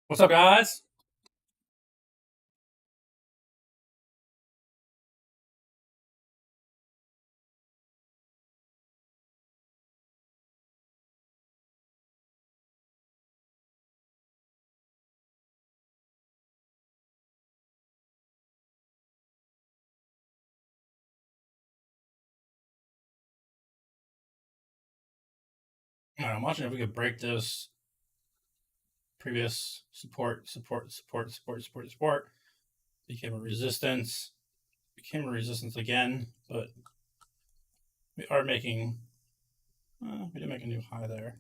What's up, guys? All right, I'm watching if we could break this previous support. Became a resistance. Became a resistance again, but we are making. We did make a new high there.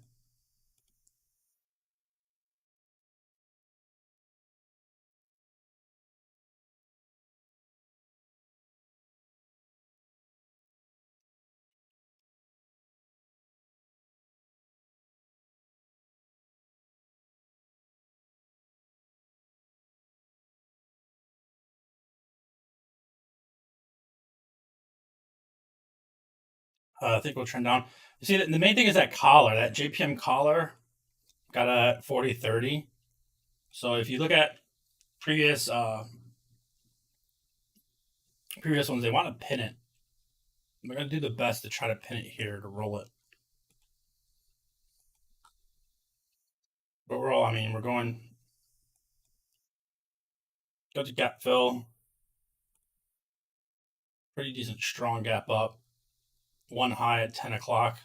I think we'll trend down. You see, the main thing is that collar, that JPM collar, got a 40-30. So if you look at previous previous ones, they want to pin it. We're gonna do the best to try to pin it here to roll it. But overall, I mean, we're going. Go to gap fill. Pretty decent, strong gap up. One high at 10 o'clock.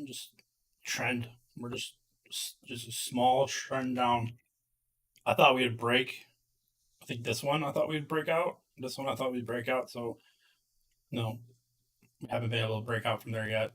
Just trend. We're just a small trend down. I thought we'd break. I think this one I thought we'd break out. This one I thought we'd break out. So no, we haven't been able to break out from there yet.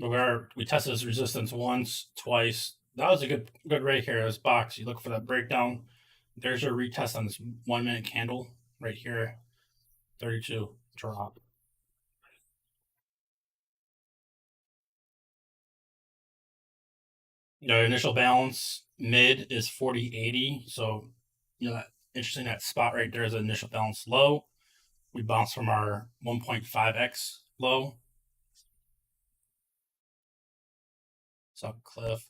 But we tested this resistance once, twice. That was a good rate here. This box. You look for that breakdown. There's your retest on this 1 minute candle right here. 32 drop. The initial balance mid is 40.80. So, that interesting, that spot right there is the initial balance low. We bounced from our 1.5x low. Saw cliff.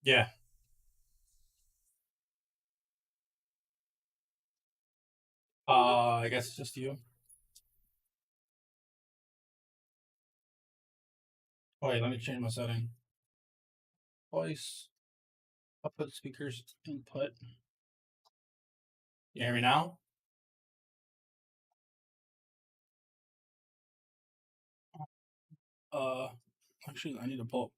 Yeah. I guess it's just you. Oh, wait, let me change my setting. Voice. Output speakers input. You hear me now? Uh, Actually, I need to pull.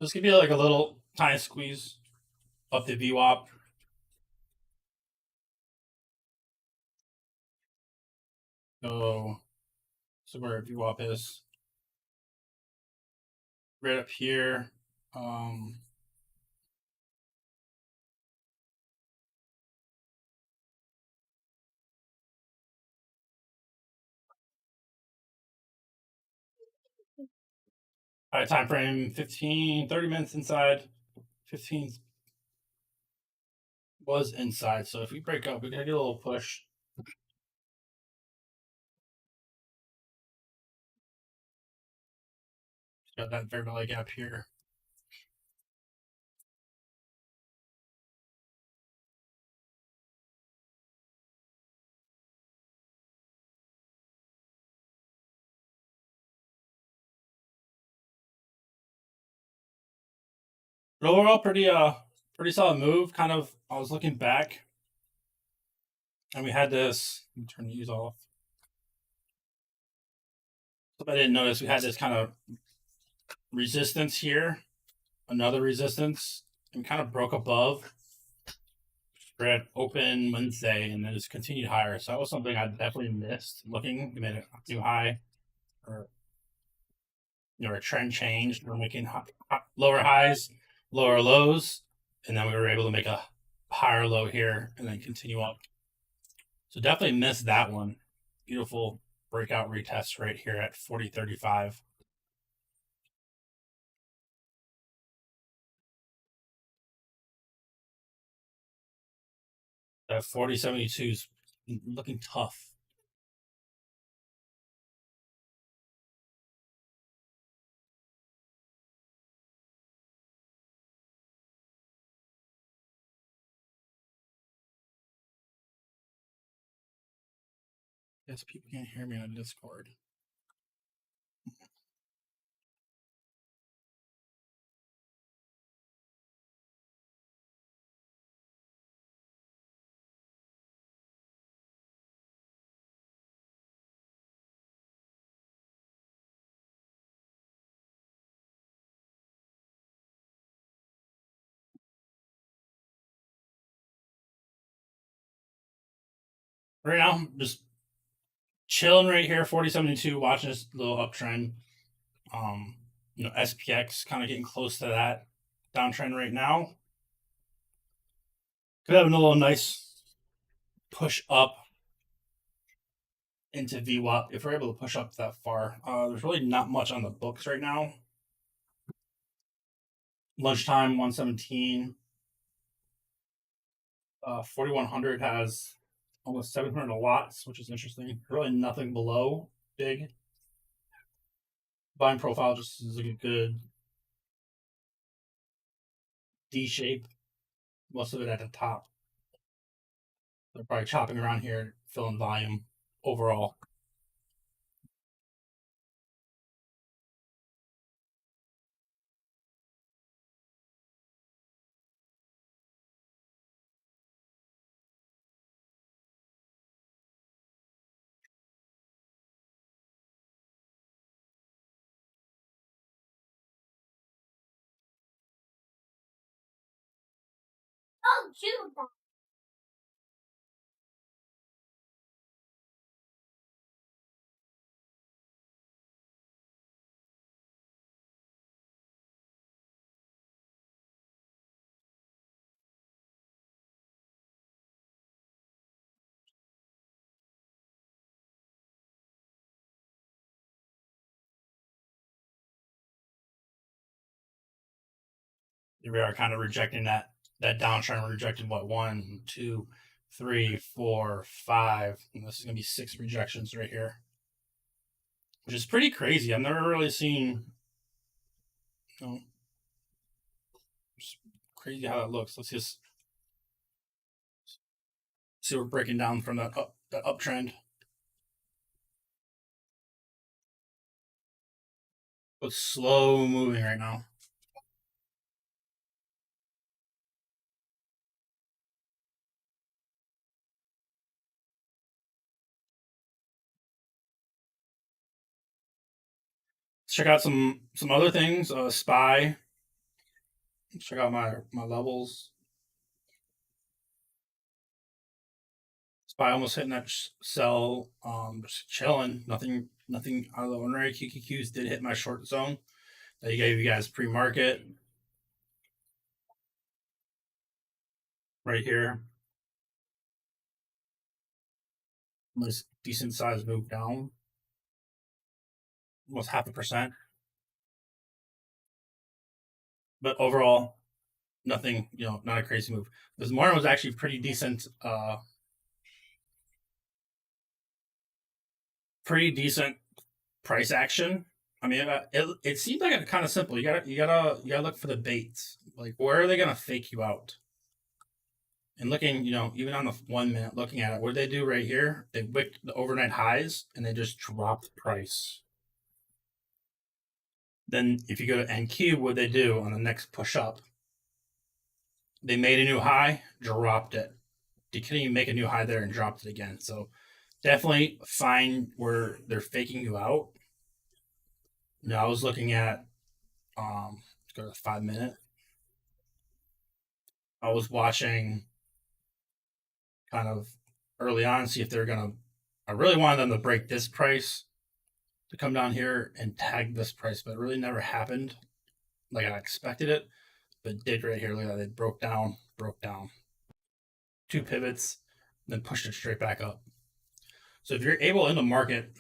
Just give you like a little tiny squeeze up the VWAP. So where VWAP is. Right up here. Um, all right, time frame 15, 30 minutes inside. 15 was inside. So if we break up, we gotta get a little push. Got that fair value gap here. But overall, pretty solid move. Kind of, I was looking back, and we had this. Let me turn these off. I didn't notice we had this kind of resistance here, another resistance, and kind of broke above. Spread open Wednesday and then just continued higher. So that was something I definitely missed. Looking, we made a new high, or a trend change. We're making lower highs, lower lows, and then we were able to make a higher low here and then continue up. So definitely missed that one. Beautiful breakout retest right here at 40.35. That 40.72 is looking tough. Yes, people can't hear me on Discord. Right now, just chilling right here, 40.72, watching this little uptrend. SPX kind of getting close to that downtrend right now. Could have a little nice push up into VWAP if we're able to push up that far. There's really not much on the books right now. Lunchtime 117. 4100 has almost 700 lots, which is interesting. Really nothing below big. Buying profile just is a good D shape. Most of it at the top. They're probably chopping around here, filling volume overall. Oh, shoot. Here we are kind of rejecting that downtrend. We rejected what, 1, 2, 3, 4, 5. And this is gonna be 6 rejections right here, which is pretty crazy. I've never really seen. You know, it's crazy how that looks. Let's just see we're breaking down from that uptrend. It's slow moving right now. Let's check out some other things. SPY. Let's check out my levels. SPY almost hitting that sell. Just chilling. Nothing out of the ordinary. QQQs did hit my short zone that he gave you guys pre-market right here. Nice decent size move down, almost 0.5%. But overall, nothing. Not a crazy move. This morning was actually pretty decent. Pretty decent price action. I mean, it seems like it's kind of simple. You gotta look for the baits. Like, where are they gonna fake you out? And looking, even on the 1 minute, looking at it, what did they do right here? They wicked the overnight highs and they just dropped the price. Then, if you go to NQ, what they do on the next push up? They made a new high, dropped it. They couldn't even make a new high there and dropped it again. So definitely find where they're faking you out. No, I was looking at let's go to 5 minute. I was watching kind of early on, see if they're gonna. I really wanted them to break this price to come down here and tag this price, but it really never happened like I expected it. But it did right here. Look at that. They broke down. Two pivots, then pushed it straight back up. So if you're able in the market,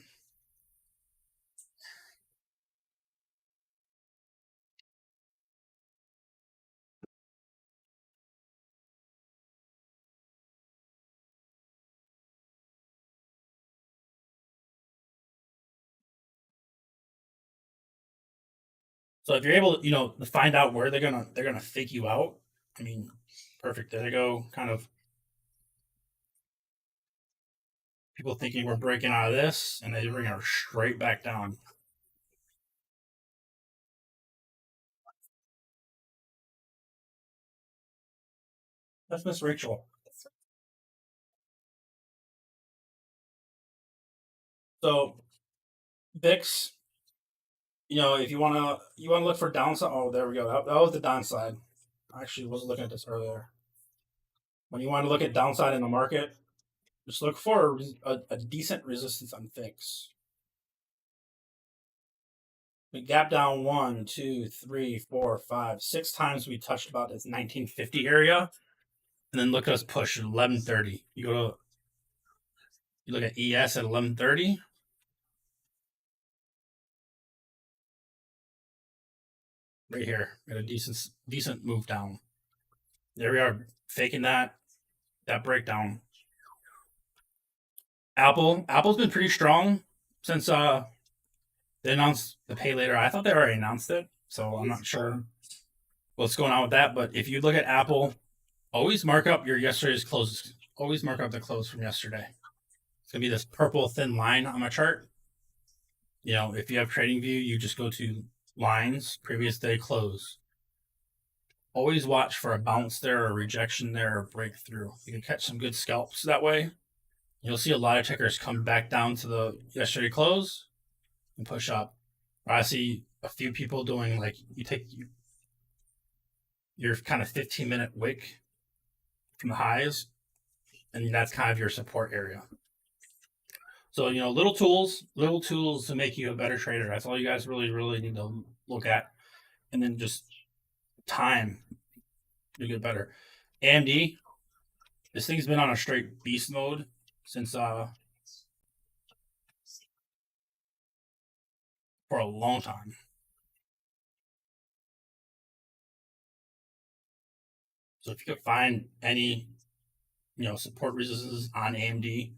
so if you're able to, to find out where they're gonna fake you out. I mean, perfect. There they go. Kind of people thinking we're breaking out of this, and they bring her straight back down. That's Miss Rachel. So VIX, if you wanna look for downside. Oh, there we go. That was the downside. I actually was looking at this earlier. When you want to look at downside in the market, just look for a decent resistance on VIX. We gap down 1, 2, 3, 4, 5, 6 times. We touched about this 1950 area, and then look at us push at 11:30. You look at ES at 11:30. Right here, got a decent move down. There we are, faking that breakdown. Apple's been pretty strong since they announced the pay later. I thought they already announced it, so I'm not sure what's going on with that. But if you look at Apple, always mark up your yesterday's closes. Always mark up the close from yesterday. It's gonna be this purple thin line on my chart. If you have Trading View, you just go to lines, previous day close. Always watch for a bounce there, or a rejection there, or breakthrough. You can catch some good scalps that way. You'll see a lot of tickers come back down to the yesterday close and push up. I see a few people doing like you take your kind of 15-minute wick from the highs, and that's kind of your support area. So little tools to make you a better trader. That's all you guys really need to look at, and then just time to get better. AMD, this thing's been on a straight beast mode since for a long time. So if you could find any support resistances on AMD,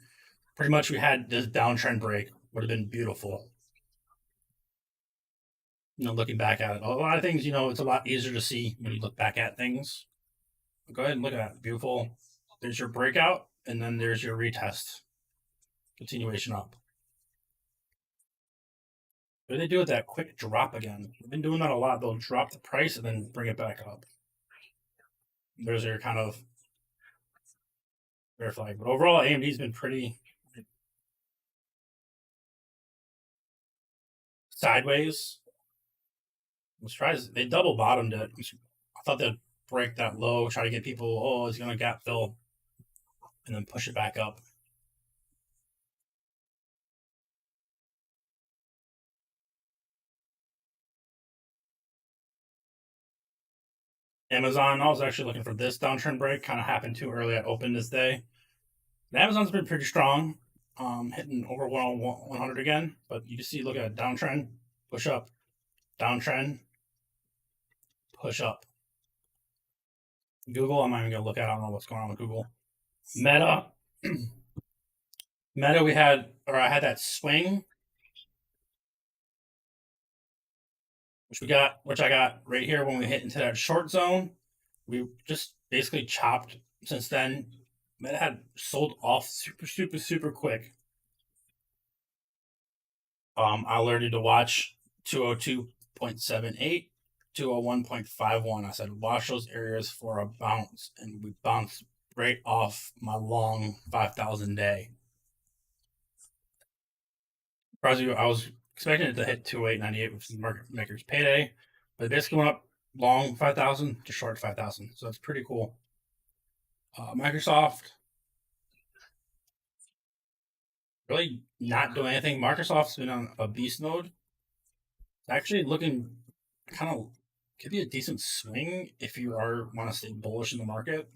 pretty much we had this downtrend break would have been beautiful. Looking back at it, a lot of things, it's a lot easier to see when you look back at things. Go ahead and look at that. Beautiful. There's your breakout, and then there's your retest. Continuation up. What do they do with that quick drop again? They've been doing that a lot. They'll drop the price and then bring it back up. There's your kind of bear flag. But overall, AMD's been pretty sideways. Let's try this. They double bottomed it. I thought they'd break that low, try to get people, oh, it's going to gap fill, and then push it back up. Amazon, I was actually looking for this downtrend break. Kind of happened too early. I opened this day. And Amazon's been pretty strong, hitting over 100 again. But you just see, look at a downtrend, push up, downtrend, push up. Google, I'm not even going to look at it. I don't know what's going on with Google. Meta, Meta, I had that swing, which I got right here when we hit into that short zone. We just basically chopped since then. Meta had sold off super quick. I learned to watch 202.78, 201.51. I said watch those areas for a bounce, and we bounced right off my long 5,000 day. I was expecting it to hit 2898 with the market maker's payday, but it basically went up long 5,000 to short 5,000. So that's pretty cool. Microsoft really not doing anything. Microsoft's been on a beast mode. It's actually looking kind of could be a decent swing if you are want to stay bullish in the market.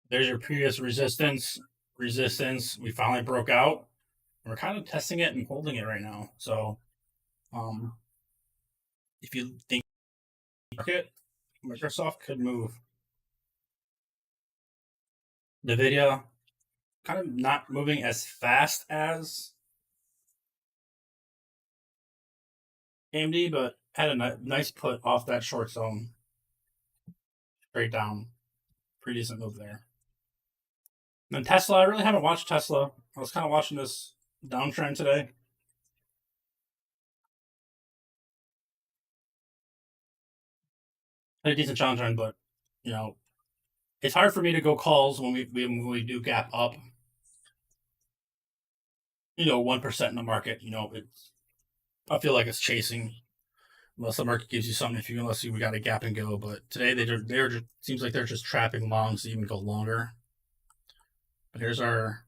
There's your previous resistance. Resistance. We finally broke out. We're kind of testing it and holding it right now. So, if you think market, Microsoft could move. Nvidia kind of not moving as fast as AMD, but had a nice put off that short zone, straight down. Pretty decent move there. And then Tesla, I really haven't watched Tesla. I was kind of watching this downtrend today. Had a decent downtrend, but you know, it's hard for me to go calls when we do gap up. 1% in the market. I feel like it's chasing unless the market gives you something. Unless we got a gap and go, but today they're just seems like they're just trapping longs to even go longer. But here's our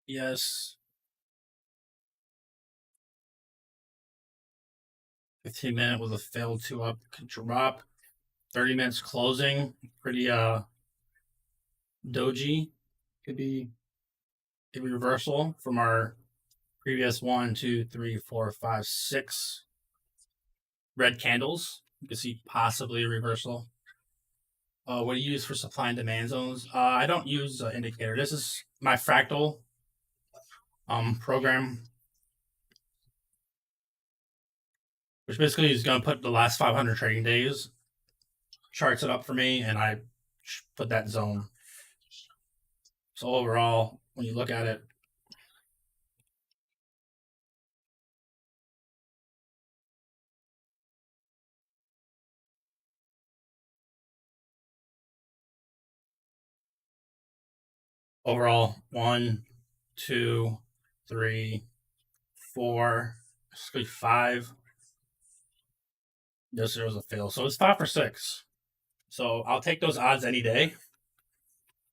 yes 15-minute with a failed 2-up drop. 30 minutes closing, pretty doji. Could be a reversal from our previous 1, 2, 3, 4, 5, 6 red candles. You can see possibly a reversal. What do you use for supply and demand zones? I don't use indicator. This is my fractal program, which basically is going to put the last 500 trading days, charts it up for me, and I put that zone. So overall, when you look at it, overall 1, 2, 3, 4, basically 5. Yes, there was a fail. So it's 5 for 6. So I'll take those odds any day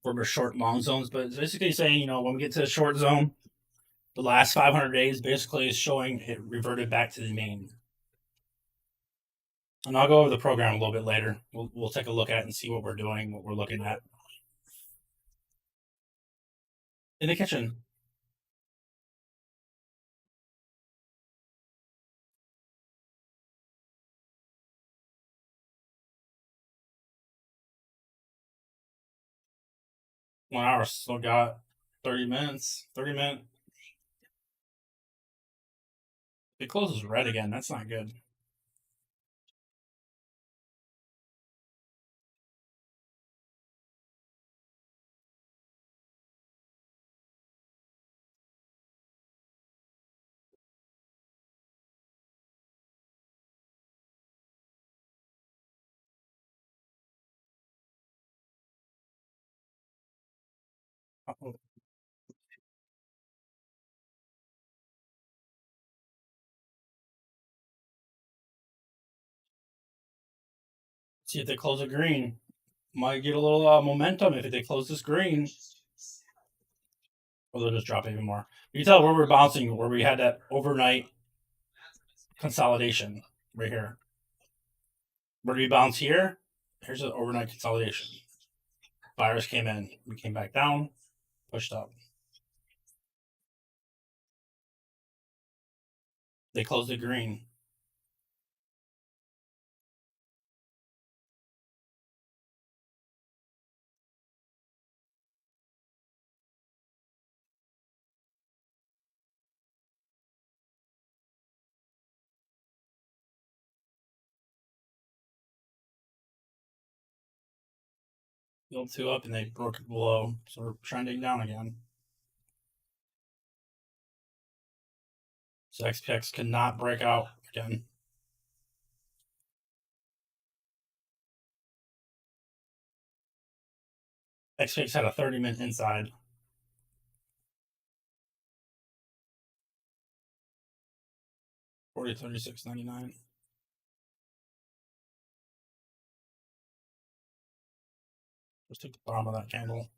for short long zones. But it's basically saying, when we get to the short zone, the last 500 days basically is showing it reverted back to the mean. And I'll go over the program a little bit later. We'll take a look at it and see what we're doing, what we're looking at. In the kitchen. One hour still got 30 minutes. 30 minutes. It closes red again. That's not good. Uh-oh. See if they close a green. Might get a little momentum if they close this green. Or they'll just drop even more. You can tell where we're bouncing, where we had that overnight consolidation right here. Where do we bounce here? Here's an overnight consolidation. Buyers came in. We came back down, pushed up. They closed the green. Built 2 up and they broke it below. So we're trending down again. So XPX cannot break out again. XPX had a 30-minute inside. $40.36.99. Just take the bottom of that candle.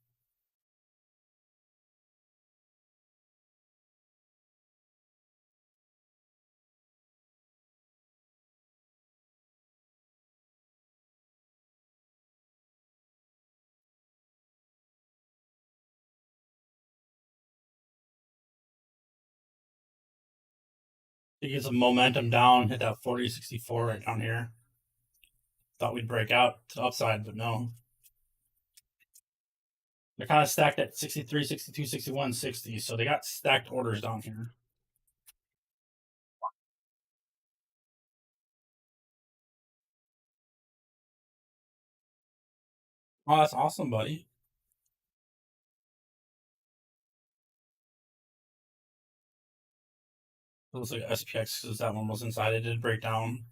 To get some momentum down, hit that 40.64 right down here. Thought we'd break out to the upside, but no. They're kind of stacked at 63, 62, 61, 60. So they got stacked orders down here. Oh, that's awesome, buddy. It looks like SPX because that one was inside. It did break down.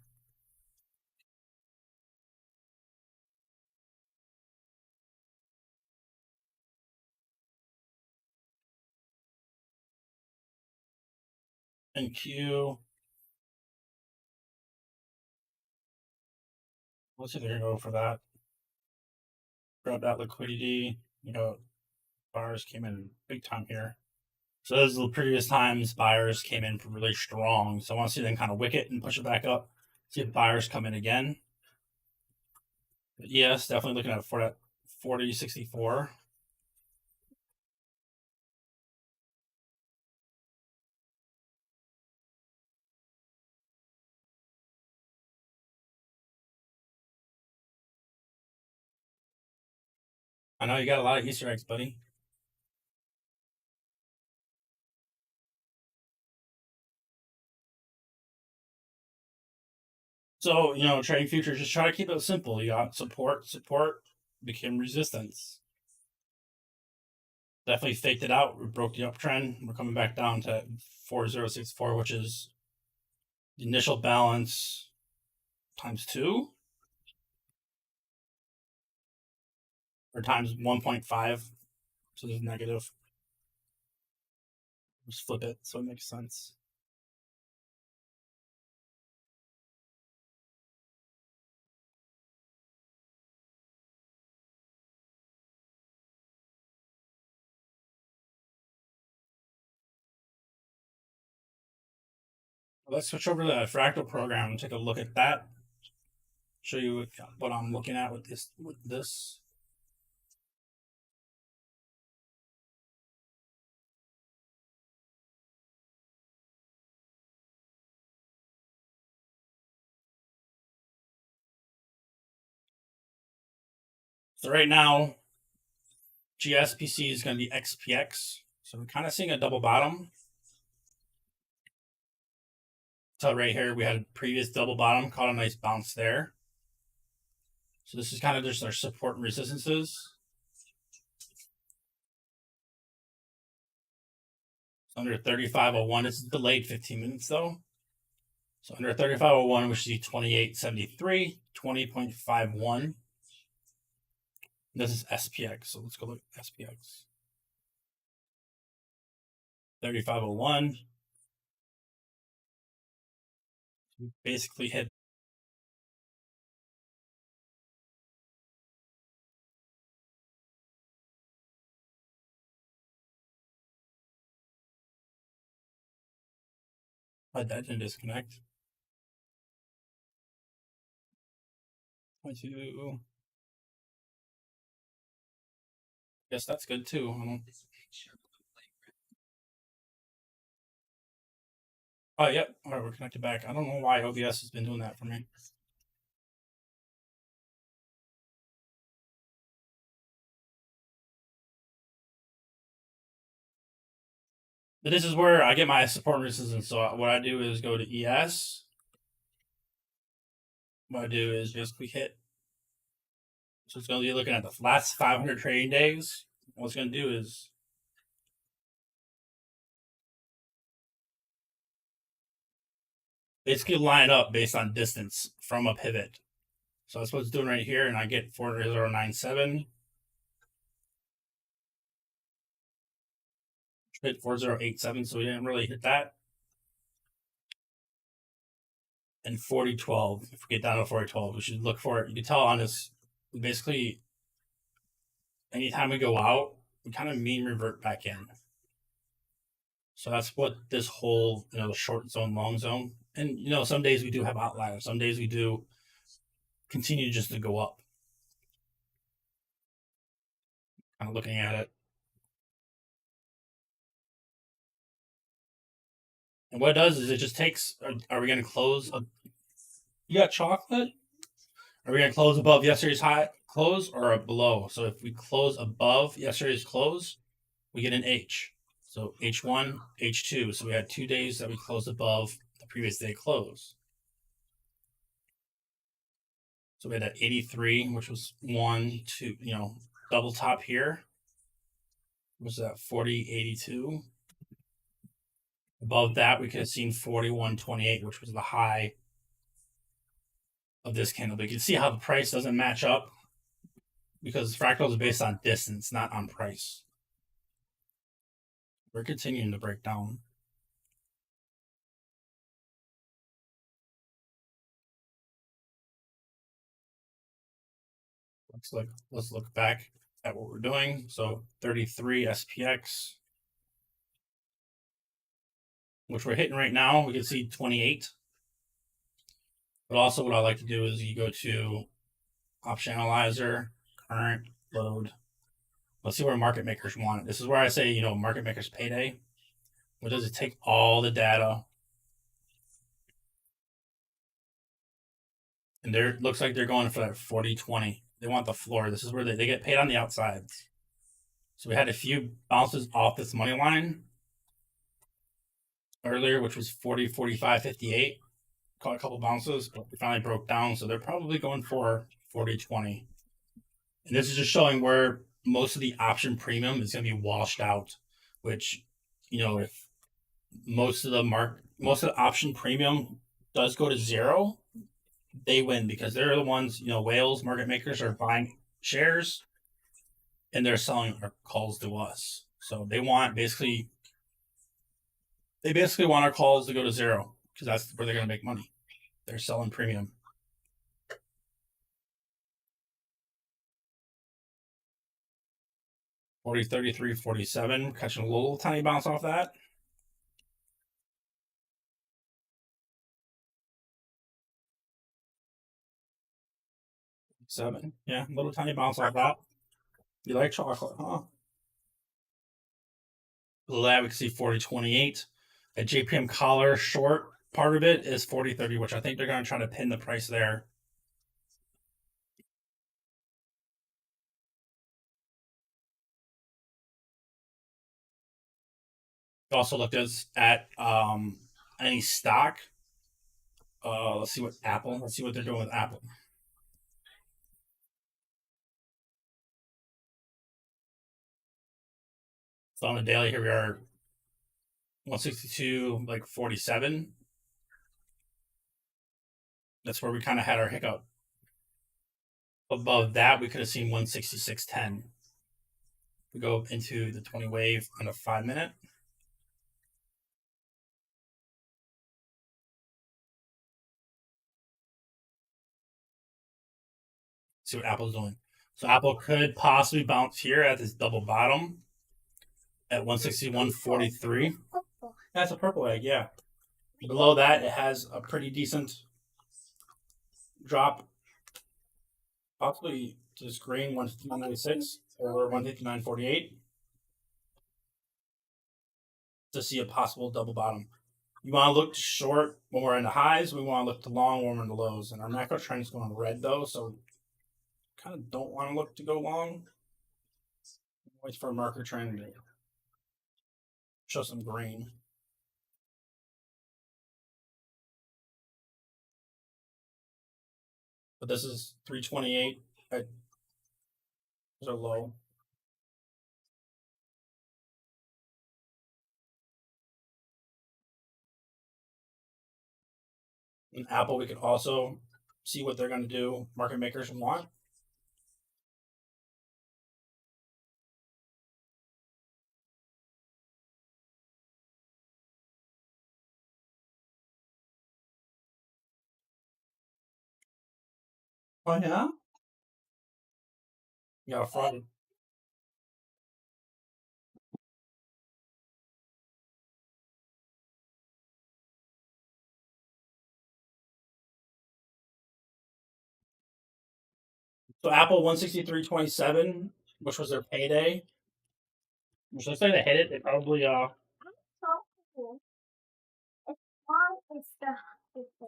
And Q. Let's see if they're going to go for that. Grab that liquidity. You know, buyers came in big time here. So those are the previous times buyers came in really strong. So I want to see them kind of wick it and push it back up. See if buyers come in again. But yes, definitely looking at for that 40.64. I know you got a lot of Easter eggs, buddy. So, trading futures, just try to keep it simple. You got support, became resistance. Definitely faked it out. We broke the uptrend. We're coming back down to 4064, which is the initial balance times 2 or times 1.5. So there's negative. Just flip it so it makes sense. Let's switch over to the fractal program and take a look at that. Show you what I'm looking at with this. So right now, GSPC is going to be XPX. So we're kind of seeing a double bottom. So right here, we had a previous double bottom, caught a nice bounce there. So this is kind of just our support and resistances. Under 3501, it's delayed 15 minutes though. So under 3501, we see 2873, 20.51. This is SPX, so let's go look at SPX. 3501. We basically hit that didn't disconnect. 22. Guess that's good too. Oh, yep. All right, we're connected back. I don't know why OBS has been doing that for me. But this is where I get my support and resistance. So what I do is go to ES. What I do is basically hit. So it's going to be looking at the last 500 trading days. What it's going to do is basically line up based on distance from a pivot. So that's what it's doing right here, and I get 4097. hit 4087, so we didn't really hit that. And 4012, if we get down to 4012, we should look for it. You can tell on this, basically, anytime we go out, we kind of mean revert back in. So that's what this whole, short zone, long zone. And, some days we do have outliers. Some days we do continue just to go up. Kind of looking at it. And what it does is it just takes, are we going to close? You got chocolate? Are we going to close above yesterday's high close or below? So if we close above yesterday's close, we get an H. So H1, H2. So we had 2 days that we closed above the previous day close. So we had that 83, which was 1, 2, double top here. Was that 40.82? Above that, we could have seen 41.28, which was the high of this candle. But you can see how the price doesn't match up because fractals is based on distance, not on price. We're continuing to break down. Let's look back at what we're doing. So 33 SPX, which we're hitting right now. We can see 28. But also what I like to do is you go to option analyzer, current, load. Let's see where market makers want it. This is where I say, market makers payday. What does it take all the data? And there looks like they're going for that 40.20. They want the floor. This is where they get paid on the outsides. So we had a few bounces off this money line earlier, which was 40, 45, 58. Caught a couple bounces, but we finally broke down. So they're probably going for 40.20. And this is just showing where most of the option premium is going to be washed out, which, if most of the option premium does go to zero, they win because they're the ones, whales, market makers are buying shares and they're selling our calls to us. So they basically want our calls to go to zero because that's where they're going to make money. They're selling premium. $40, $33, $47, catching a little tiny bounce off that. $7, yeah, little tiny bounce off that. You like chocolate, huh? Below that, we can see 40.28. A JPM collar short part of it is 40.30, which I think they're going to try to pin the price there. Also looked at any stock. Let's see what they're doing with Apple. So on the daily, here we are, 162, like 47. That's where we kind of had our hiccup. Above that, we could have seen 166.10. We go into the 20 wave on a 5-minute. See what Apple's doing. So Apple could possibly bounce here at this double bottom at 161.43. That's a purple egg, yeah. Below that, it has a pretty decent drop, possibly to this green 159.96 or 159.48 to see a possible double bottom. You want to look short when we're in the highs. We want to look to long when we're in the lows. And our macro trend is going red though, so kind of don't want to look to go long. Wait for a marker trend to show some green. But this is 328. Those are low. And Apple, we could also see what they're going to do. Market makers want. Oh yeah, yeah, front. So Apple 163.27, which was their payday. Which looks like they hit it. They probably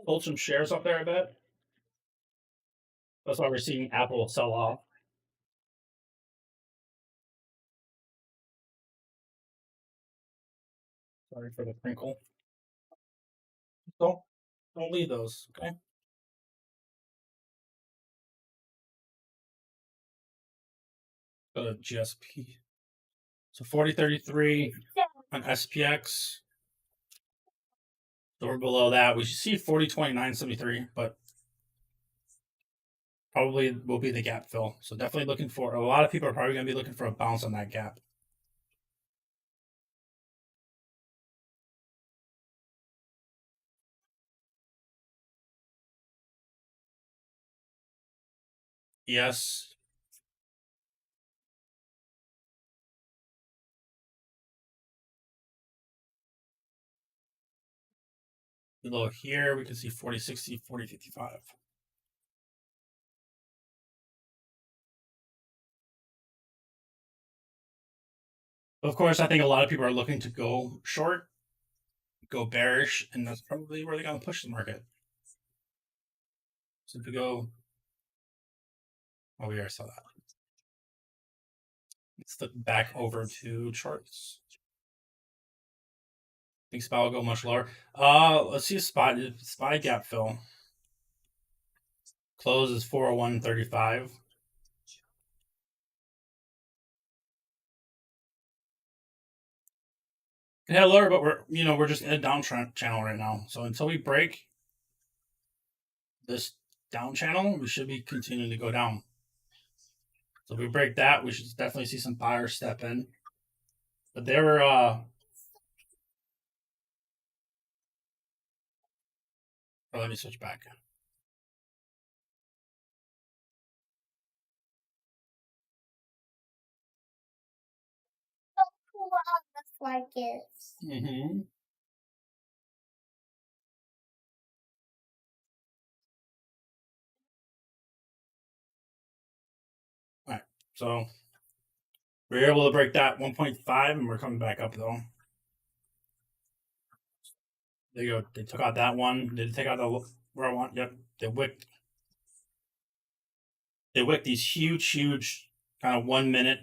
sold some shares up there. I bet that's why we're seeing Apple sell off. Sorry for the crinkle. Don't don't leave those. Okay. Go to GSP. So 4033 on SPX. So we're below that. We should see 4029.73, but probably will be the gap fill. So definitely looking for a lot of people are probably going to be looking for a bounce on that gap. Yes. Below here, we can see 4060, 4055. Of course, I think a lot of people are looking to go short, go bearish, and that's probably where they're going to push the market. So if we go, oh, we already saw that. Let's look back over to charts. I think SPY will go much lower. Let's see a SPY gap fill. Close is 401.35. It had lower, but we're just in a downtrend channel right now. So until we break this down channel, we should be continuing to go down. So if we break that, we should definitely see some buyers step in. But they were let me switch back. Like it. Mm-hmm. All right. So we were able to break that 1.5, and we're coming back up though. There you go. They took out that one. They take out the where I want. Yep. They wicked these huge kind of 1 minute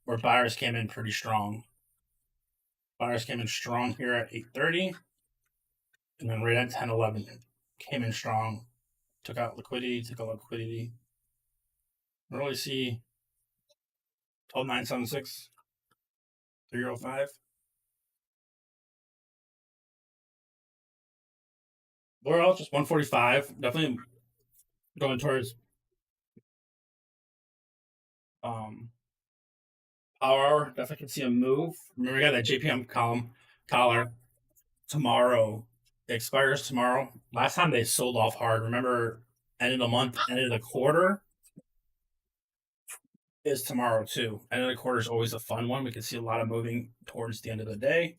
where buyers came in pretty strong. Buyers came in strong here at 8:30, and then right at 10:11 came in strong. Took out liquidity. Took out liquidity. I really see 12,976, 305. Where else? Just 145. Definitely going towards um power hour. Definitely can see a move. Remember, we got that JPM collar tomorrow. It expires tomorrow. Last time they sold off hard. Remember, end of the month, end of the quarter is tomorrow too. End of the quarter is always a fun one. We can see a lot of moving towards the end of the day.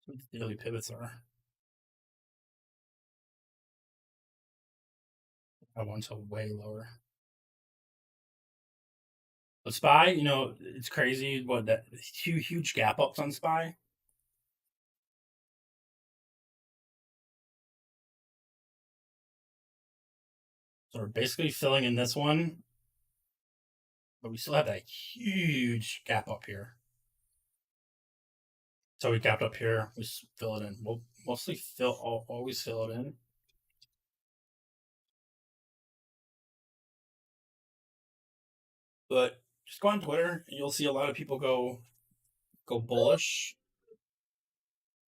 What the daily pivots are. I want to way lower. But SPY, it's crazy what that huge gap ups on SPY. So we're basically filling in this one, but we still have that huge gap up here. So we gapped up here, we fill it in. We'll mostly always fill it in. But just go on Twitter and you'll see a lot of people go bullish.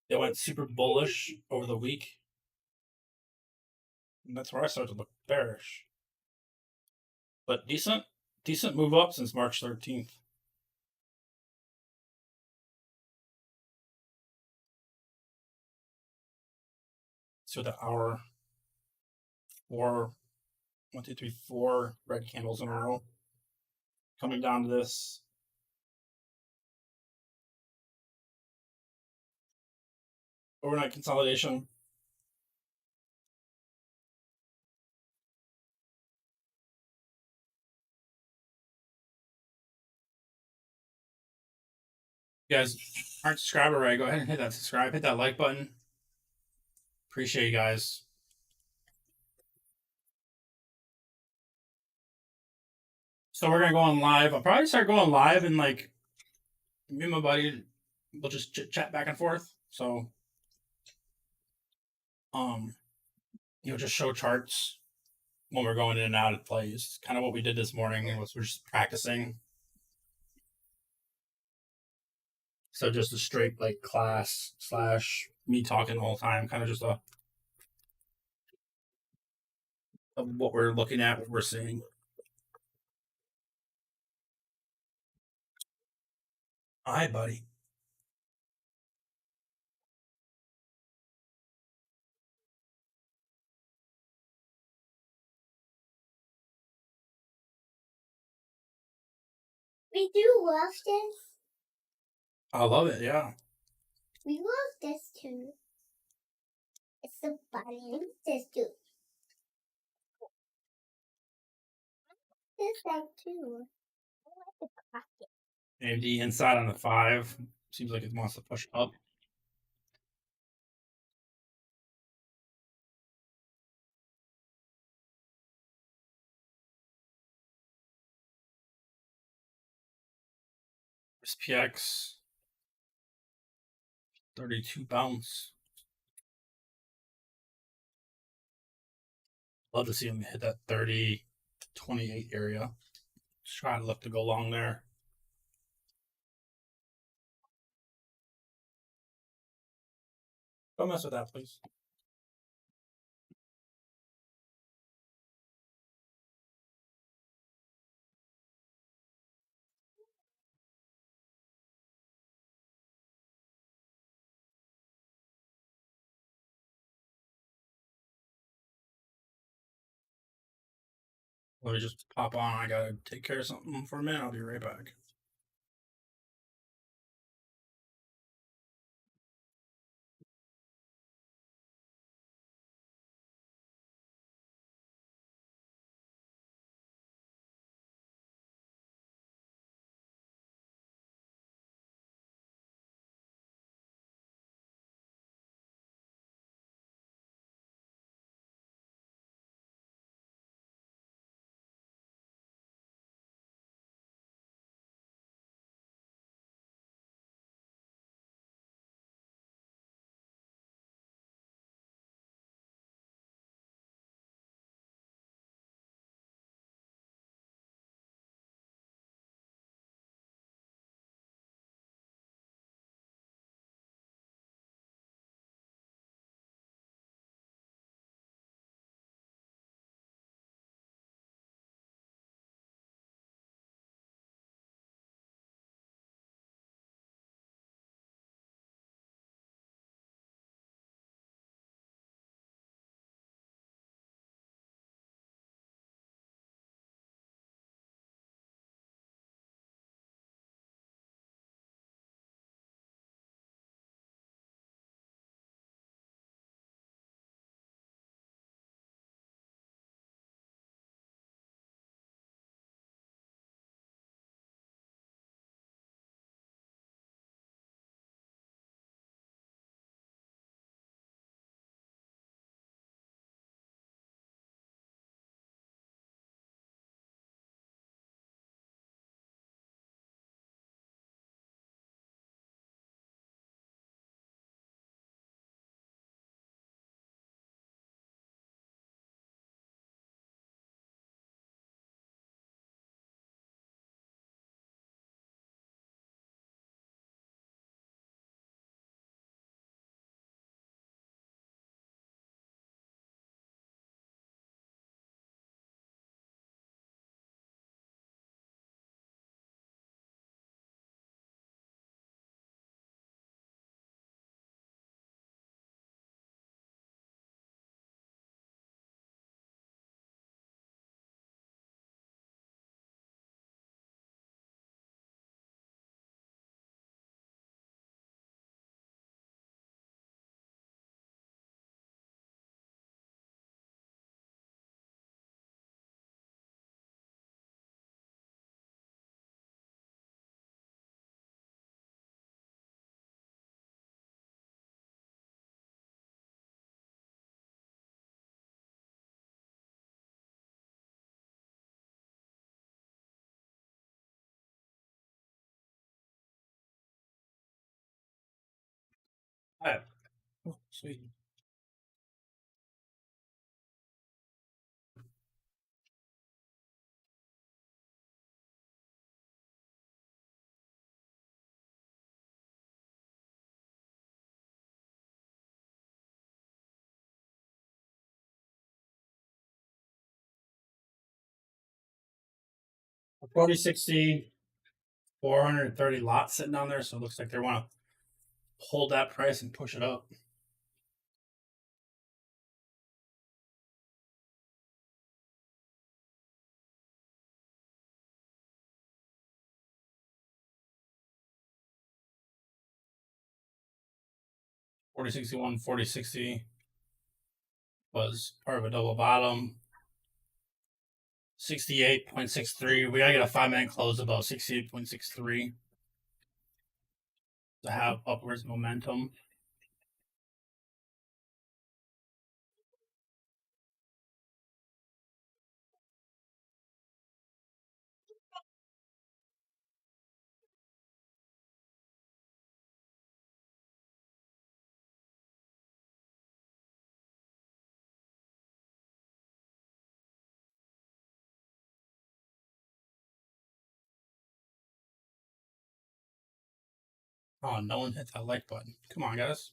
They went super bullish over the week. And that's where I started to look bearish. but decent move up since March 13th. So the hour, four, 1, 2, 3, 4 red candles in a row. Coming down to this. Overnight consolidation. You guys aren't subscribed already, go ahead and hit that subscribe, hit that like button. Appreciate you guys. So we're gonna go on live. I'll probably start going live and like me and my buddy will just chat back and forth. So um just show charts when we're going in and out of plays. Kind of what we did this morning was we're just practicing. So just a straight like class / me talking the whole time, kind of just a of what we're looking at, what we're seeing. Hi, buddy. We do love this. I love it. Yeah. We love this too. It's the button. This too. This thing too. I like the pocket. AMD inside on the 5. Seems like it wants to push up. SPX 32 bounce. Love to see him hit that 30-28 area. Just try to look to go long there. Don't mess with that, please. Let me just pop on. I gotta take care of something for a minute. I'll be right back. All right. Oh, sweet. A 4060, 430 lots sitting down there, so it looks like they want to hold that price and push it up. Forty sixty one, 4060 was part of a double bottom. 68.63. We gotta get a 5-minute close above 68.63 to have upwards momentum. Oh, no one hit that like button. Come on, guys.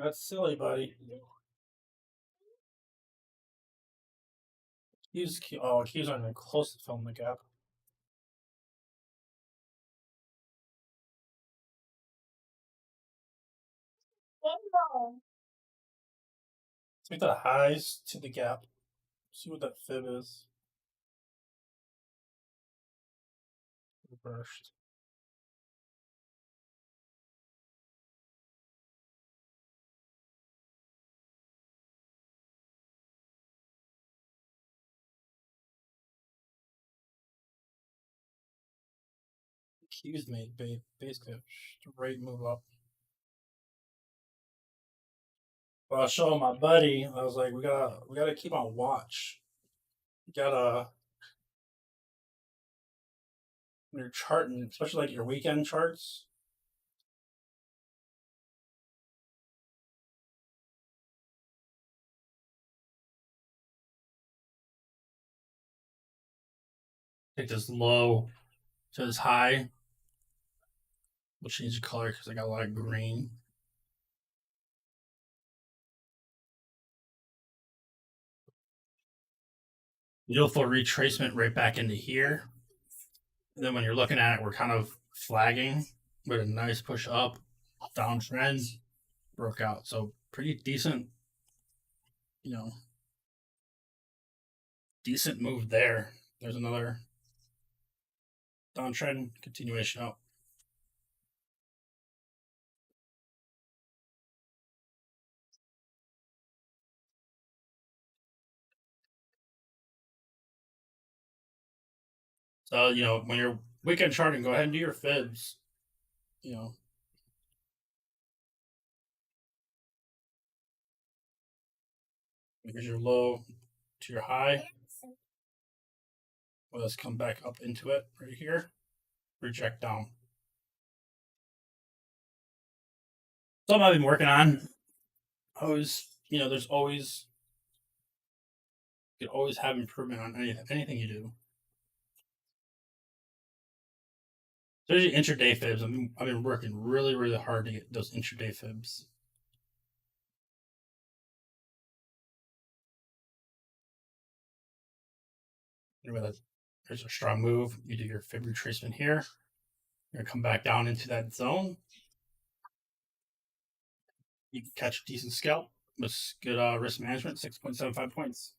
That's silly, buddy. Keys aren't even close to filling the gap. Let's make the highs to the gap. See what that fib is. Reversed. Keys made basically a straight move up. Well, I was showing my buddy. I was like, we gotta keep on watch. You gotta when you're charting, especially like your weekend charts. Take this low to this high. We'll change the color because I got a lot of green. Beautiful retracement right back into here. And then when you're looking at it, we're kind of flagging with a nice push up, downtrend, broke out. So pretty decent, you know, decent move there. There's another downtrend continuation up. So, when you're weekend charting, go ahead and do your fibs. Here's your low to your high. Let's come back up into it right here. Reject down. Something I've been working on. Always, there's always you can always have improvement on anything you do. Especially intraday fibs. I've been working really, really hard to get those intraday fibs. There's a strong move. You do your fib retracement here. You're gonna come back down into that zone. You can catch a decent scalp with good risk management. 6.75 points.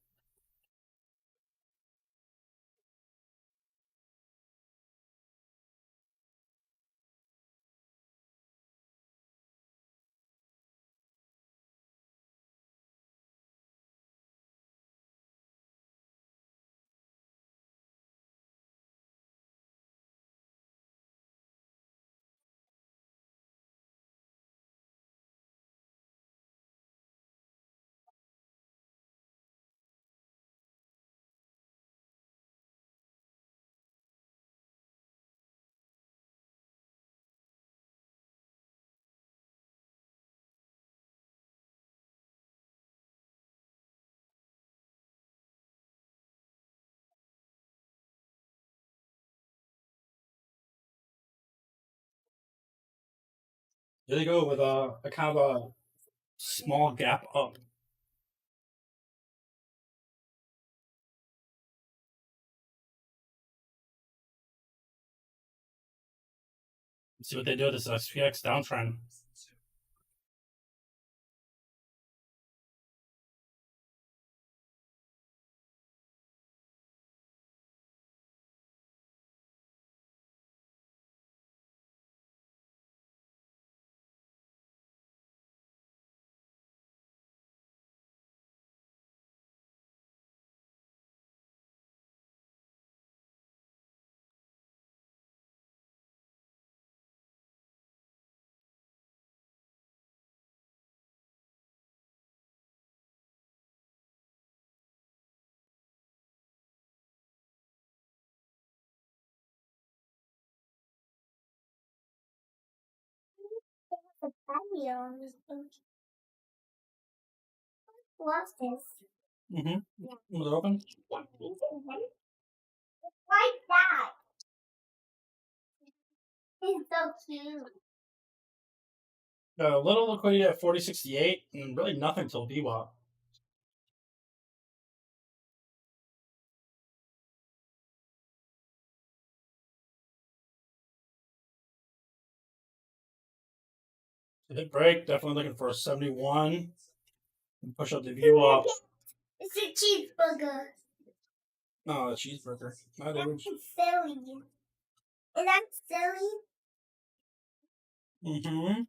There they go with a kind of a small gap up. Let's see what they do with this SPX downtrend. The battery on this thing. What's this? Mm-hmm. Yeah. Was it open? Yeah. Like that. It's so cute. Got a little liquidity at 40.68 and really nothing till VWAP. Big break, definitely looking for a 71. And push up the VWAP. It's a cheeseburger. No, a cheeseburger. Not That's silly. Is that silly? Mm-hmm.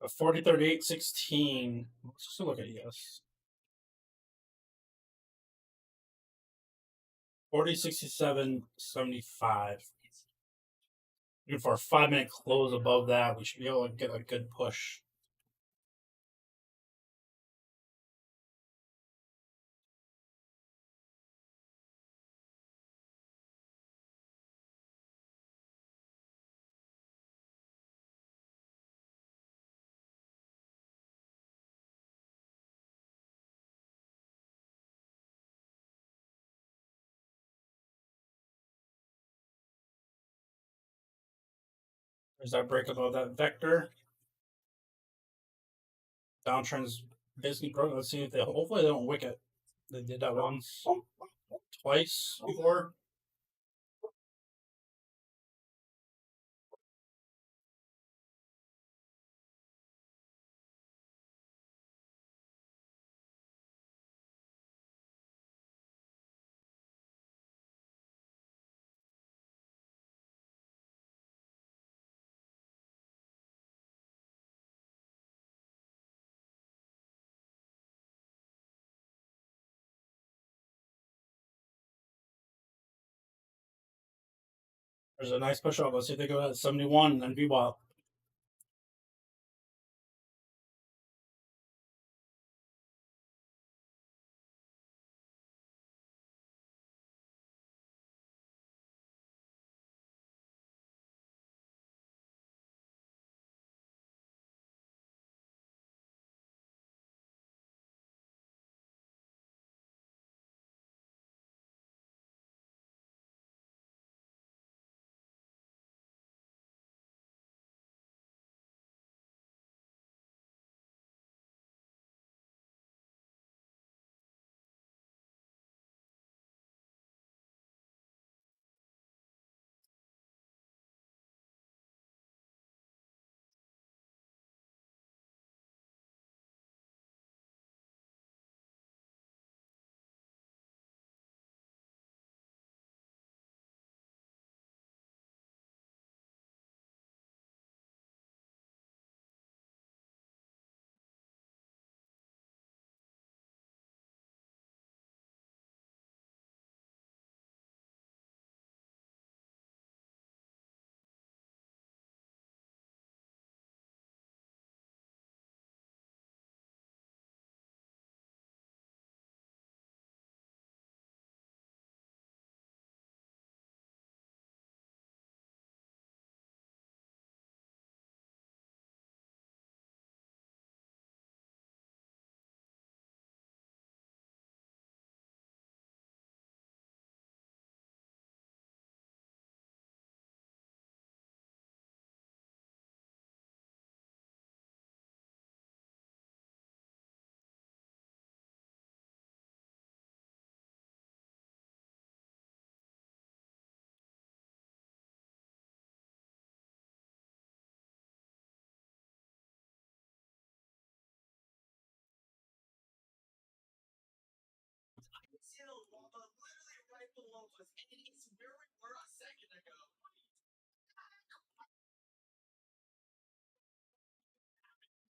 A 40.38.16. Let's just look at ES. 40.67.75. Looking for a 5-minute close above that. We should be able to get a good push. There's that break above that vector. Downtrend's basically broken. Let's see if they hopefully they don't wick it. They did that once, twice before. There's a nice push up. Let's see if they go at 71 and then VWAP.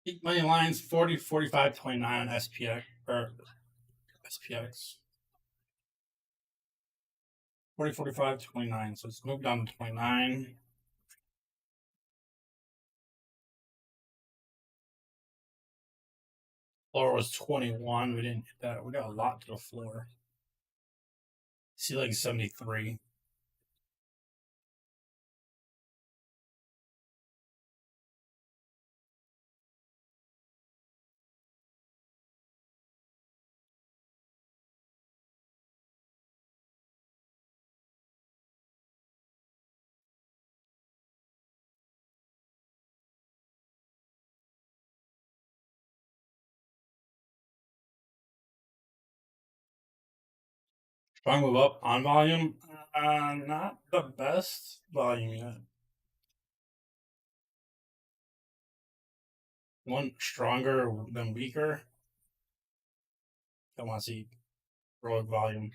Peak money lines 40, 45, 29 on SPX or SPX. 40, 45, 29. So it's moved down to 29. Floor was 21. We didn't hit that. We got a lot to the floor. Ceiling 73. Strong move up on volume. Not the best volume yet. One stronger than weaker. I want to see heroic volume.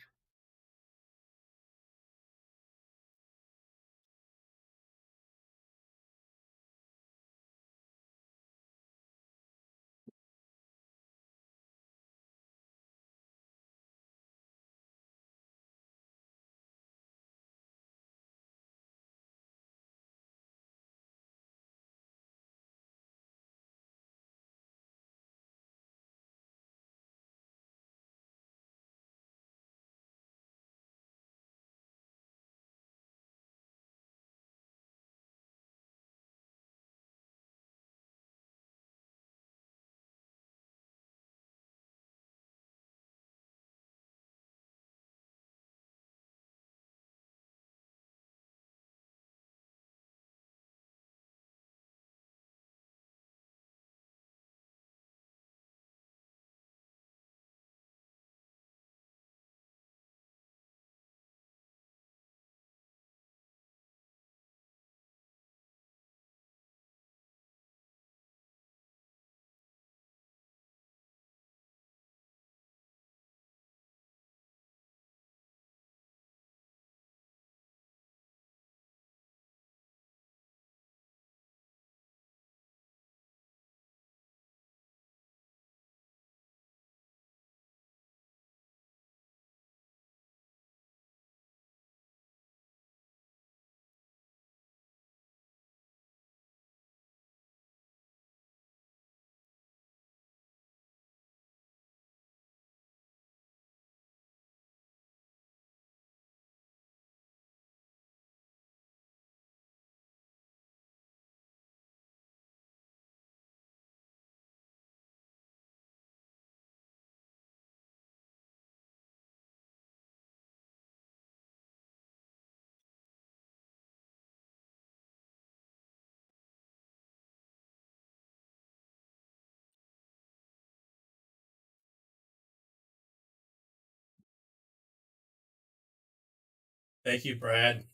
Thank you, Brad.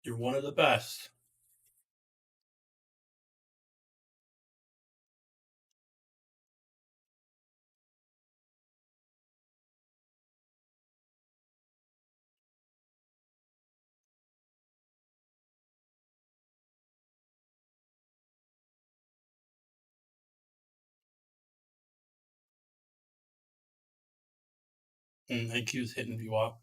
You're one of the best. IQ's hitting view up.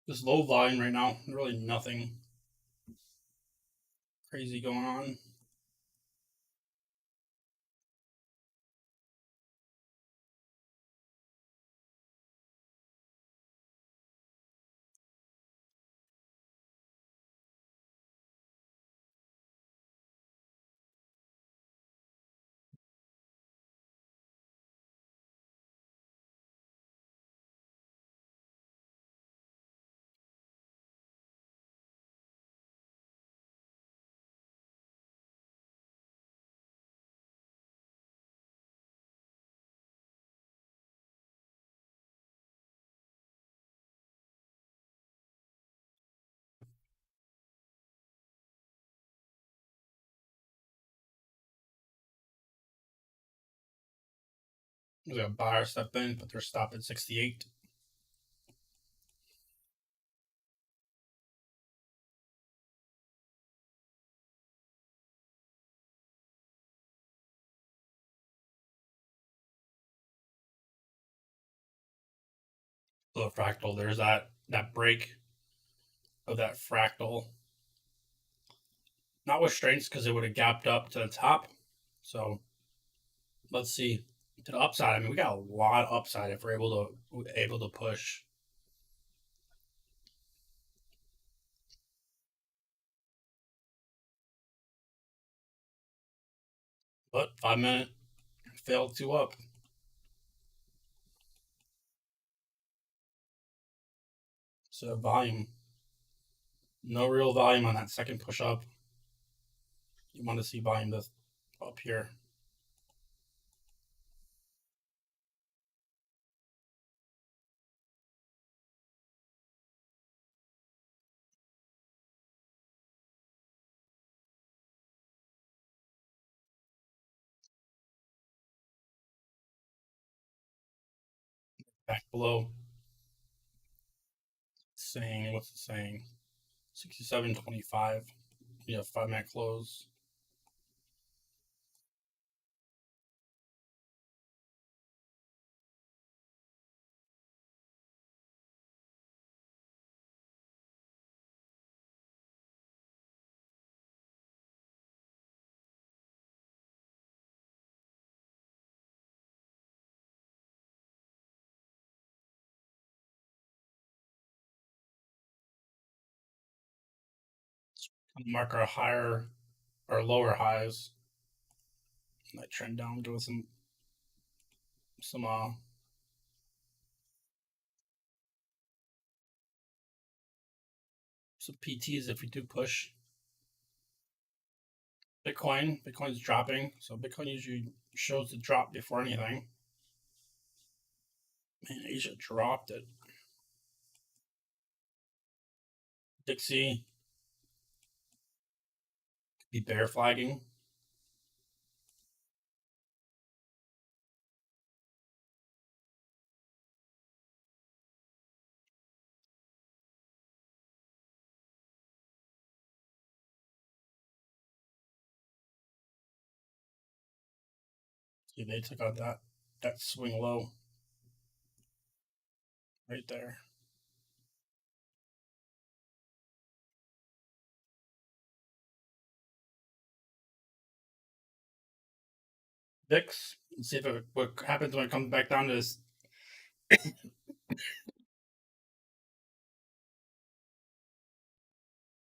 Just low volume right now. Really nothing crazy going on. We got a buyer step in, but they're stopped at 68. So the fractal, there's that break of that fractal. Not with strengths because it would have gapped up to the top. So let's see to the upside. I mean, we got a lot of upside if we're able to push. But 5 minute failed two up. So volume, no real volume on that second push up. You want to see volume this up here. Back below. Saying, what's it saying? 67.25. Yeah, 5 minute close. Mark our higher or lower highs. That trend down, give us some PTs if we do push. Bitcoin's dropping, so Bitcoin usually shows the drop before anything. Man, Asia dropped it. Dixie could be bear flagging. See, they took out that swing low right there. VIX. Let's see what happens when it comes back down to this.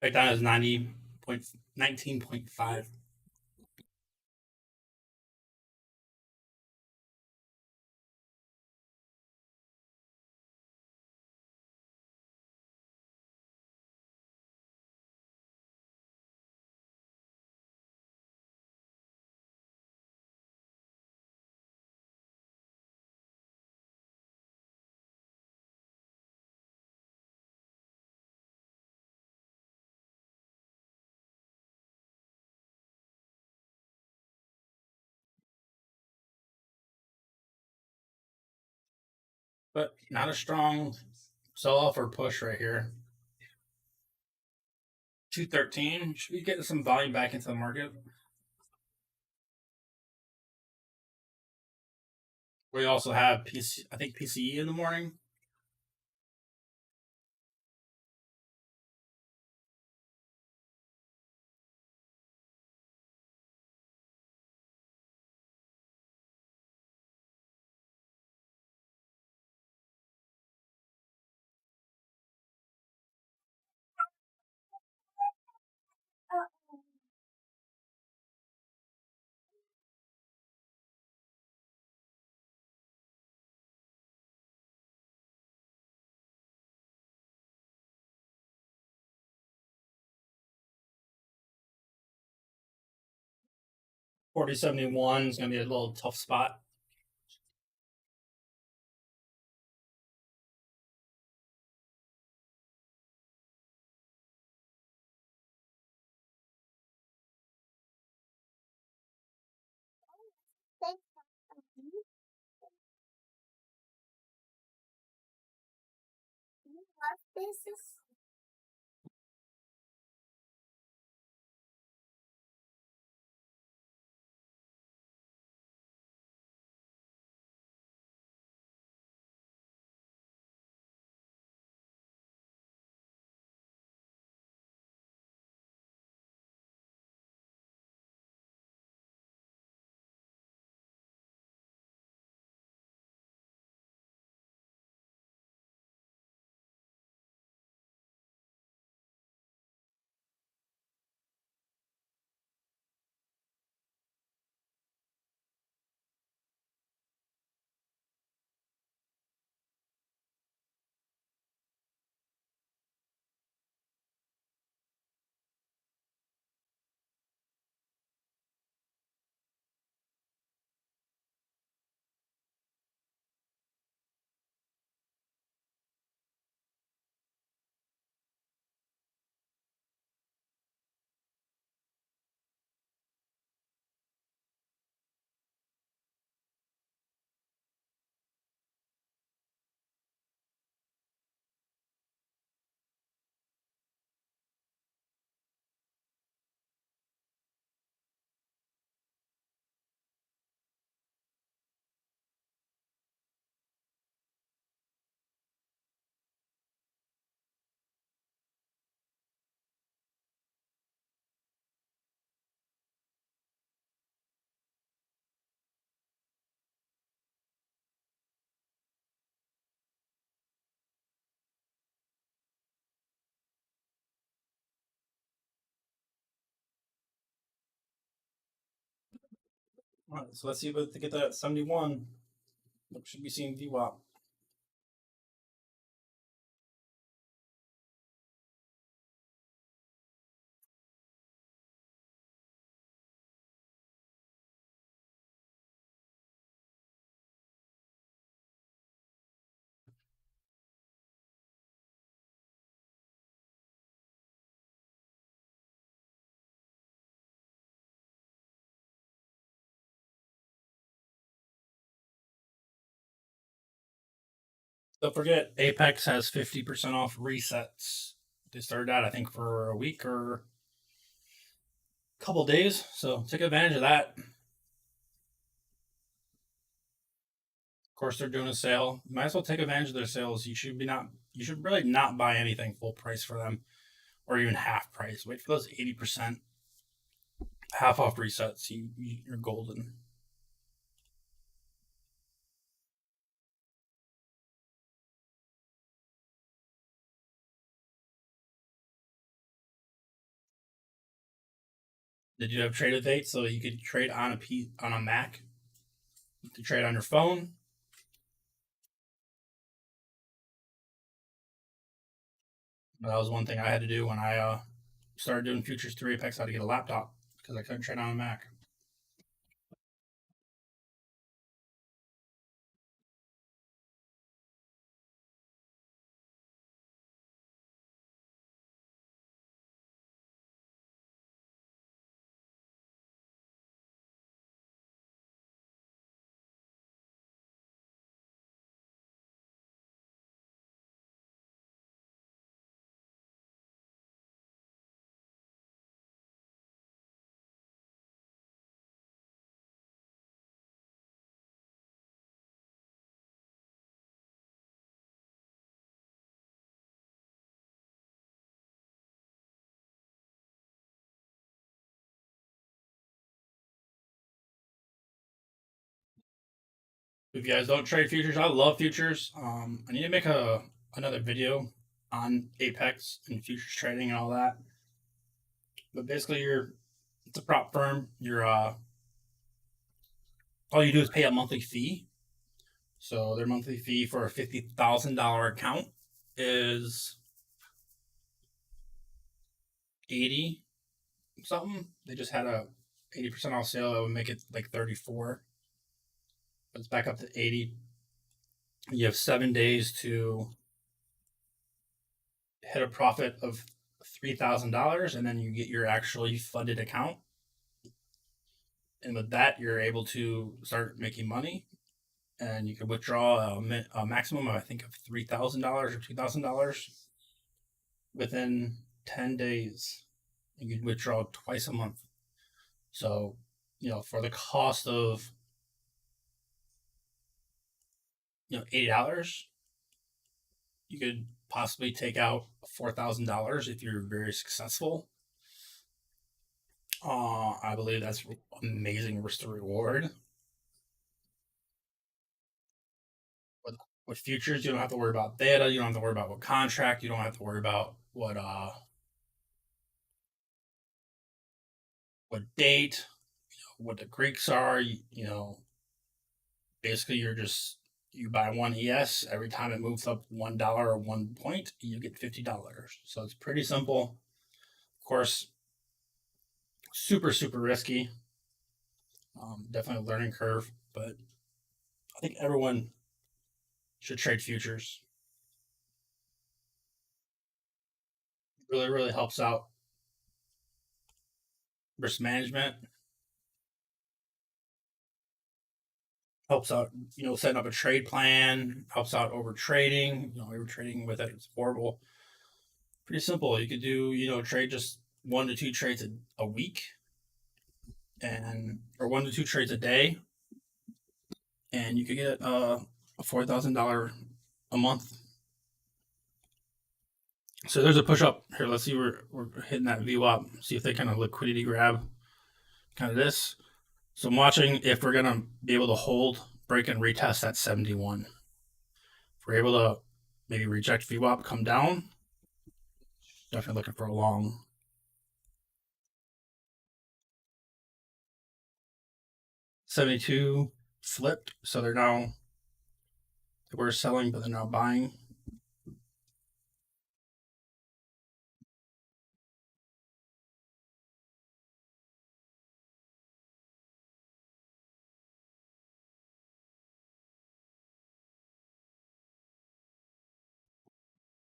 Back down is 19.5. But not a strong sell off or push right here. 213. Should we get some volume back into the market? We also have I think PCE in the morning. Uh-oh. 4071 is going to be a little tough spot. Thanks. is this? All right, so let's see if we can get that 71. What should be seeing VWAP? Don't forget, Apex has 50% off resets. They started out, I think, for a week or a couple days. So take advantage of that. Of course, they're doing a sale. Might as well take advantage of their sales. You should really not buy anything full price for them, or even half price. Wait for those 80% half off resets. You're golden. Did you have trade with 8 so you could trade on a Mac? You could trade on your phone. That was one thing I had to do when I started doing futures through Apex. I had to get a laptop because I couldn't trade on a Mac. If you guys don't trade futures, I love futures. I need to make another video on Apex and futures trading and all that. But basically, it's a prop firm. You're all you do is pay a monthly fee. So their monthly fee for a $50,000 account is 80 something. They just had a 80% off sale that would make it like 34. But it's back up to 80. You have 7 days to hit a profit of $3,000, and then you get your actually funded account. And with that, you're able to start making money, and you can withdraw a maximum of I think of $3,000 or $2,000. within 10 days. You can withdraw twice a month. So, for the cost of, $80, you could possibly take out $4,000 if you're very successful. I believe that's amazing risk to reward. With futures, you don't have to worry about data. You don't have to worry about what contract. You don't have to worry about what date, what the Greeks are. Basically, you buy one ES every time it moves up $1 or 1 point, you get $50. So it's pretty simple. Of course, super super risky. Definitely a learning curve, but I think everyone should trade futures. Really really helps out risk management. Helps out, setting up a trade plan. Helps out over trading. Over trading with it is horrible. Pretty simple. You could do, trade just 1 to 2 trades a week, or 1 to 2 trades a day, and you could get a $4,000 a month. So there's a push up here. Let's see, we're hitting that view up. See if they kind of liquidity grab kind of this. So I'm watching if we're gonna be able to hold, break, and retest that 71. If we're able to maybe reject VWAP, come down, definitely looking for a long. 72 flipped, so they were selling, but they're now buying.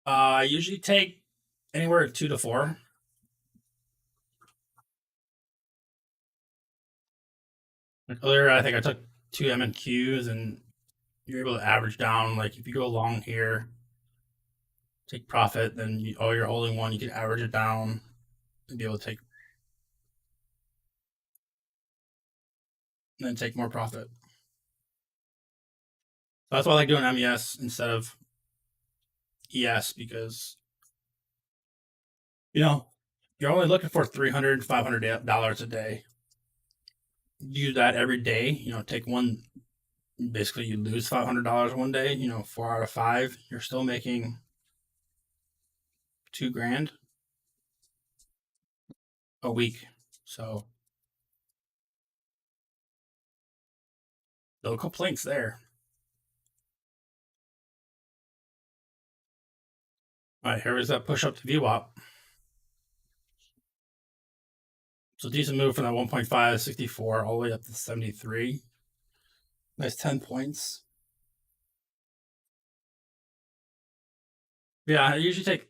I usually take anywhere 2 to 4. Like earlier, I think I took 2 MNQs, and you're able to average down. Like if you go long here, take profit, then you're holding one, you can average it down and be able to take more profit. So that's why I like doing MES instead of ES, because you're only looking for $300, $500 a day. Do that every day. Take one. Basically, you lose $500 one day. 4 out of 5, you're still making $2,000 a week. So no complaints there. All right, here is that push up to VWAP. So decent move from that 1.5 64 all the way up to 73. Nice 10 points. Yeah, I usually take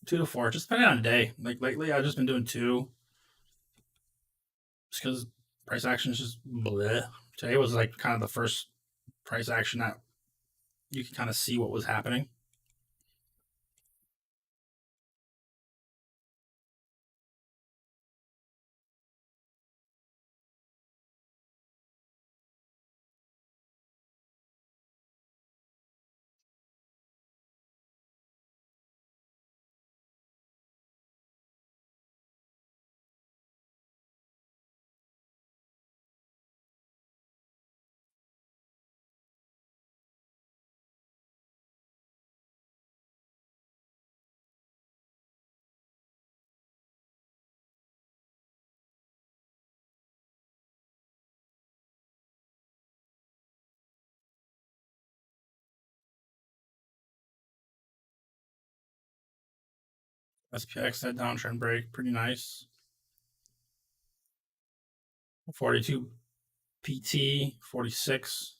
2 to 4, just depending on the day. Like lately, I've just been doing 2, just because price action is just bleh. Today was like kind of the first price action that you can kind of see what was happening. SPX, that downtrend break, pretty nice. 42 PT, 46.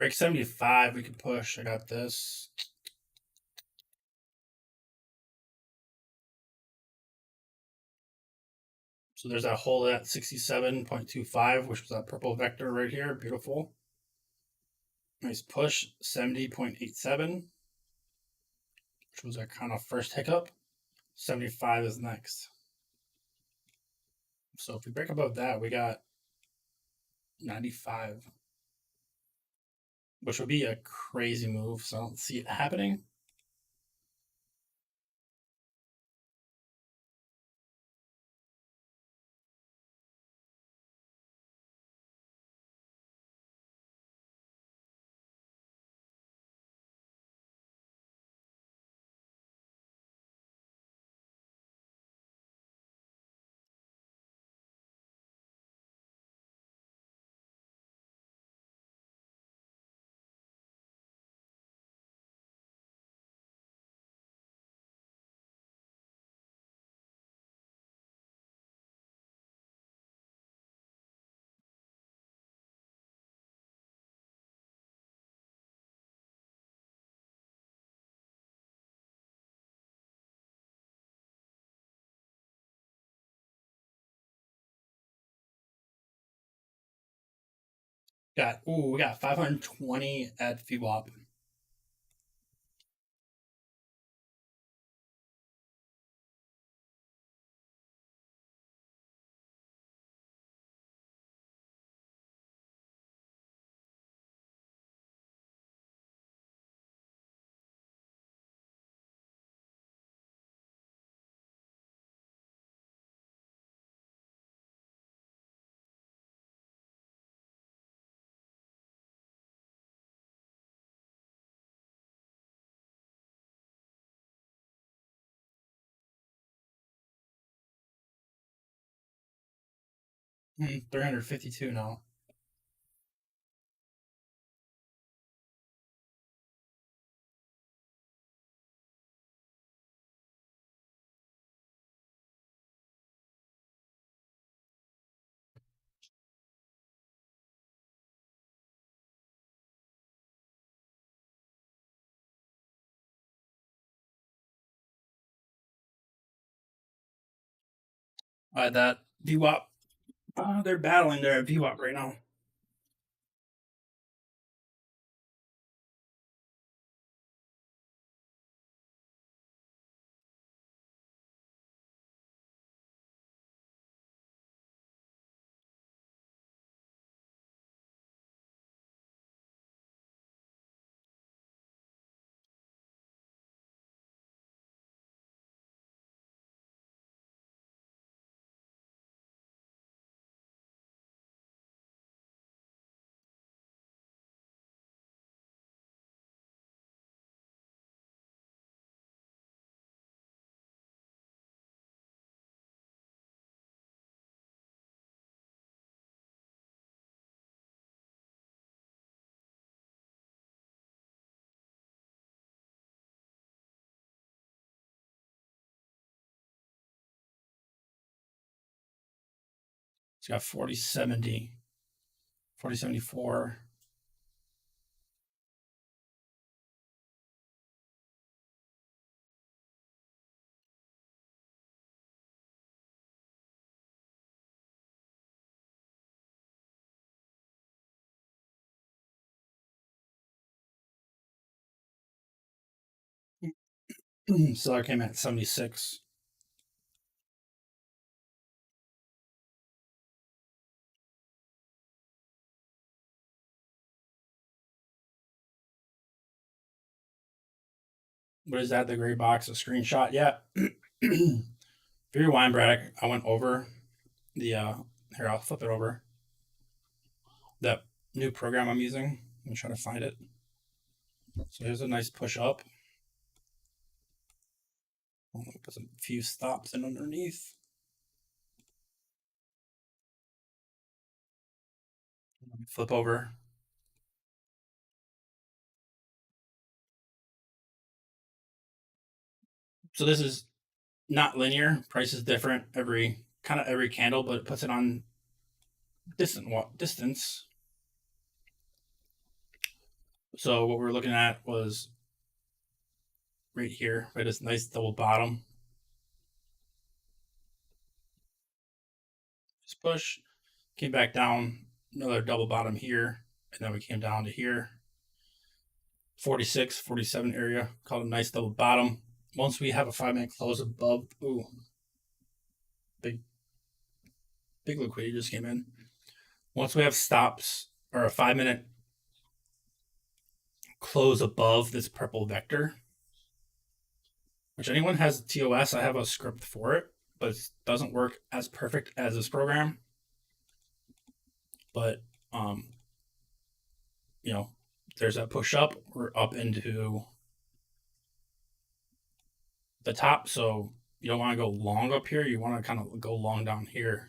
Break 75, we could push. I got this. So there's that hole at 67.25, which was that purple vector right here. Beautiful. Nice push, 70.87, which was our kind of first hiccup. 75 is next. So if we break above that, we got 95, which would be a crazy move. So I don't see it happening. We got 520 at VWAP. Hmm, 352 now. That VWAP, they're battling there at VWAP right now. It's got 4070, 4074. Seller came at 76. What is that? The gray box, a screenshot? Yeah. For your wine, Braddock, I went over the here, I'll flip it over. That new program I'm using. I'm trying to find it. So here's a nice push up. Put some few stops in underneath. Flip over. So this is not linear. Price is different every candle, but it puts it on distance. So what we're looking at was right here, right? This nice double bottom. Just push, came back down, another double bottom here, and then we came down to here. 46, 47 area, called a nice double bottom. Once we have a 5-minute close above, ooh, big liquidity just came in. Once we have stops or a 5-minute close above this purple vector, which anyone has TOS, I have a script for it, but it doesn't work as perfect as this program. But you know, there's that push up. We're up into the top, so you don't want to go long up here. You want to kind of go long down here.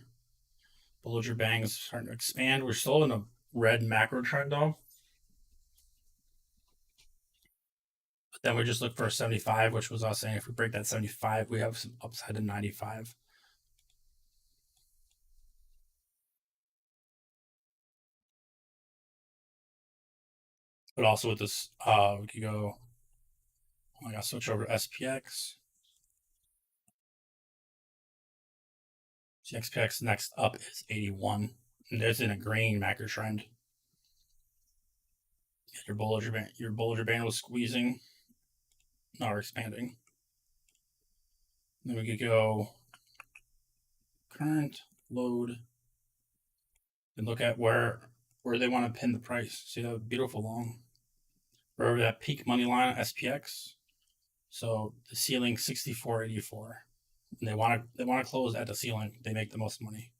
Bollinger Bands starting to expand. We're still in a red macro trend though. But then we just look for a 75, which was us saying if we break that 75, we have some upside to 95. But also with this, we could go. Oh, I got to switch over to SPX. SPX next up is 81. And there's in a green macro trend. Your Bollinger Band was squeezing. Now we're expanding. Then we could go current, load, and look at where they want to pin the price. See that beautiful long? We're over that peak money line on SPX. So the ceiling 64.84. And they want to close at the ceiling. They make the most money.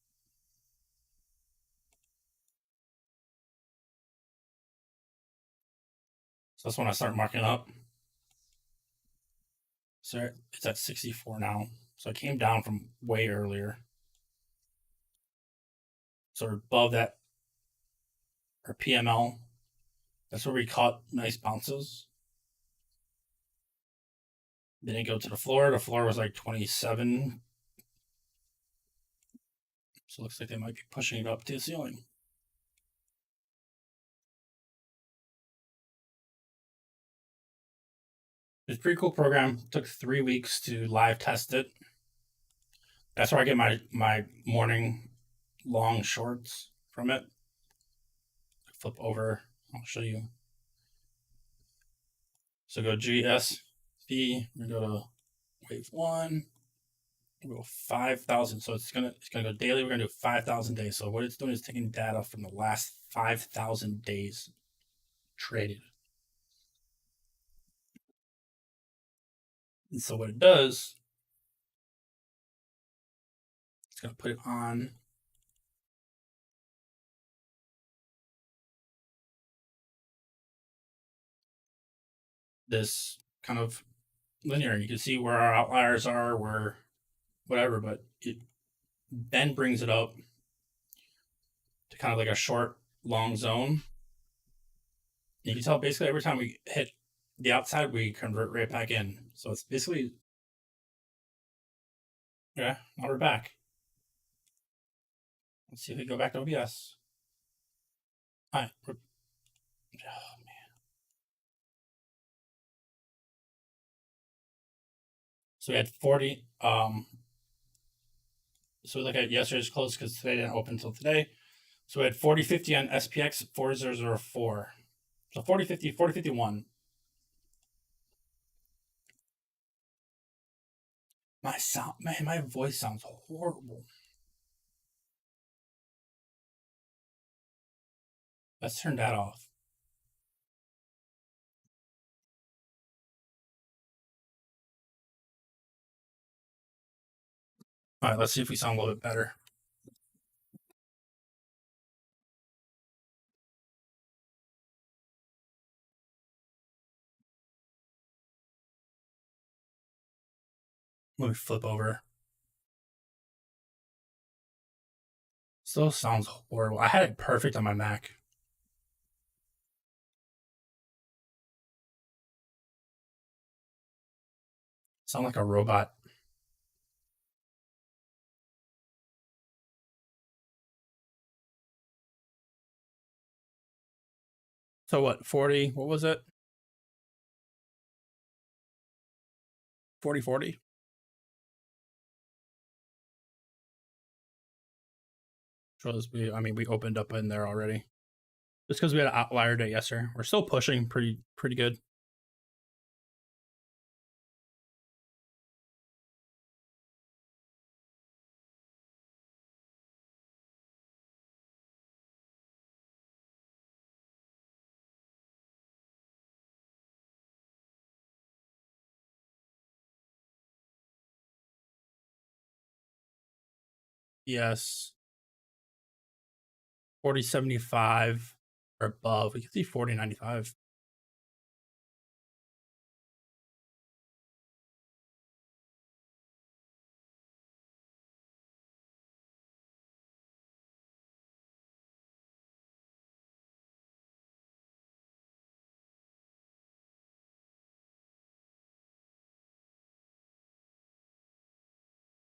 So that's when I start marking up. So it's at 64 now. So it came down from way earlier. So we're above that, our PML. That's where we caught nice bounces. Didn't go to the floor. The floor was like 27. So it looks like they might be pushing it up to the ceiling. It's a pretty cool program. It took 3 weeks to live test it. That's where I get my morning long shorts from it. Flip over. I'll show you. So go GSV. We go to wave 1. We go 5,000. So it's gonna go daily. We're gonna do 5,000 days. So what it's doing is taking data from the last 5,000 days traded. And so what it does, it's gonna put it on this kind of linear. You can see where our outliers are, where whatever, but it then brings it up to kind of like a short, long zone. You can tell basically every time we hit the outside, we convert right back in. So it's basically, yeah, now we're back. Let's see if we go back to OBS. All right. Oh, man. So we had 40. So we look at yesterday's close because today didn't open until today. So we had 40.50 on SPX 4004. So 40.50, 40.51. My sound, man, my voice sounds horrible. Let's turn that off. All right, let's see if we sound a little bit better. Let me flip over. Still sounds horrible. I had it perfect on my Mac. Sound like a robot. So what? 40? What was it? 40-40? I mean, we opened up in there already. Just because we had an outlier day yesterday. We're still pushing pretty good. Yes. 40-75 or above. We can see 40-95.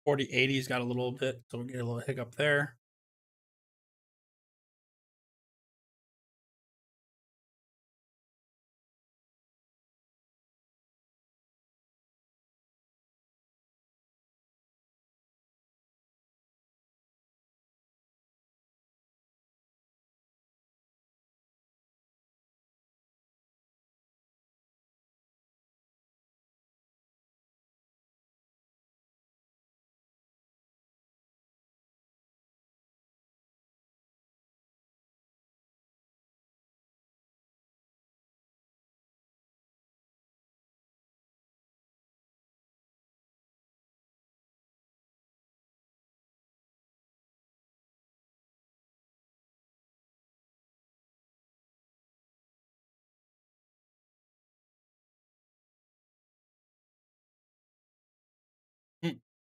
$40.80's got a little bit, so we get a little hiccup there.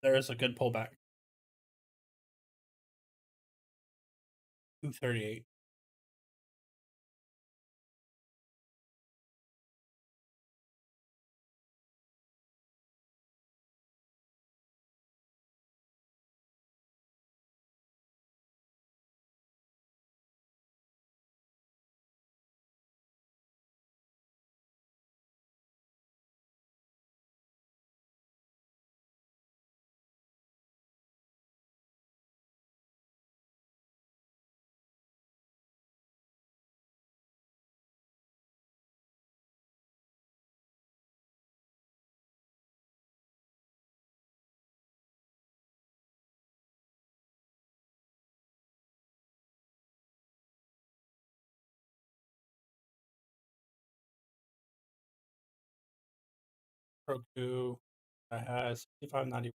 There is a good pullback. 238. Roku that has 55.90.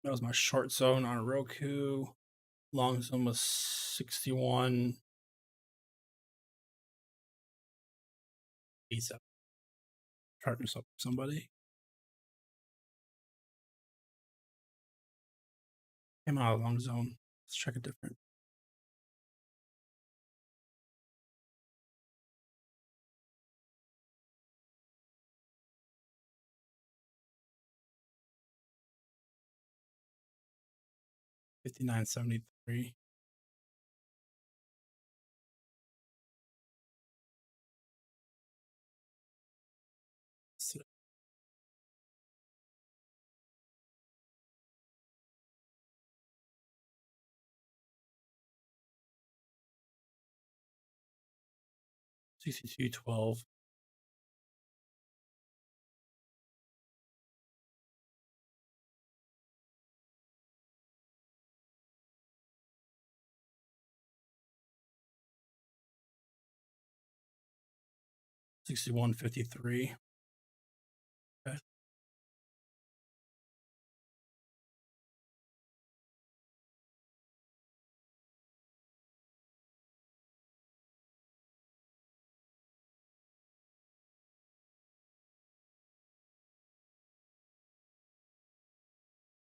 That was my short zone on Roku. Long zone was 61. Charting somebody. Came out of long zone. Let's check a different. $59.73. $62.12. $61.53. Okay.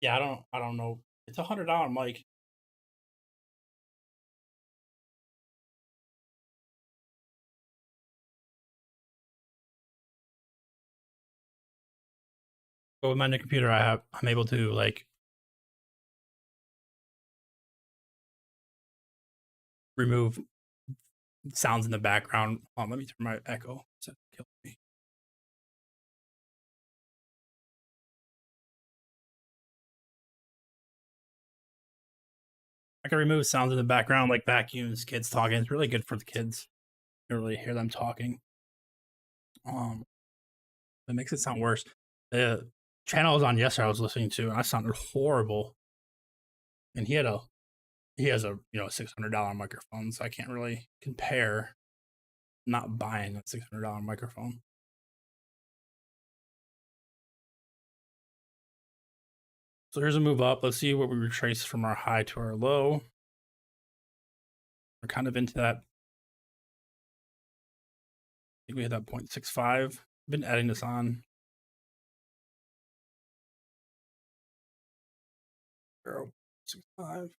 Yeah, I don't know. It's $100 mic. But with my new computer, I'm able to like remove sounds in the background. Let me turn my echo. So it kills me. I can remove sounds in the background like vacuums, kids talking. It's really good for the kids. You don't really hear them talking. It makes it sound worse. The channel I was on yesterday, I was listening to, and I sounded horrible. And he has a $600 microphone, so I can't really compare. Not buying a $600 microphone. So here's a move up. Let's see what we retrace from our high to our low. We're kind of into that. I think we hit that 0.65. I've been adding this on. 0.65.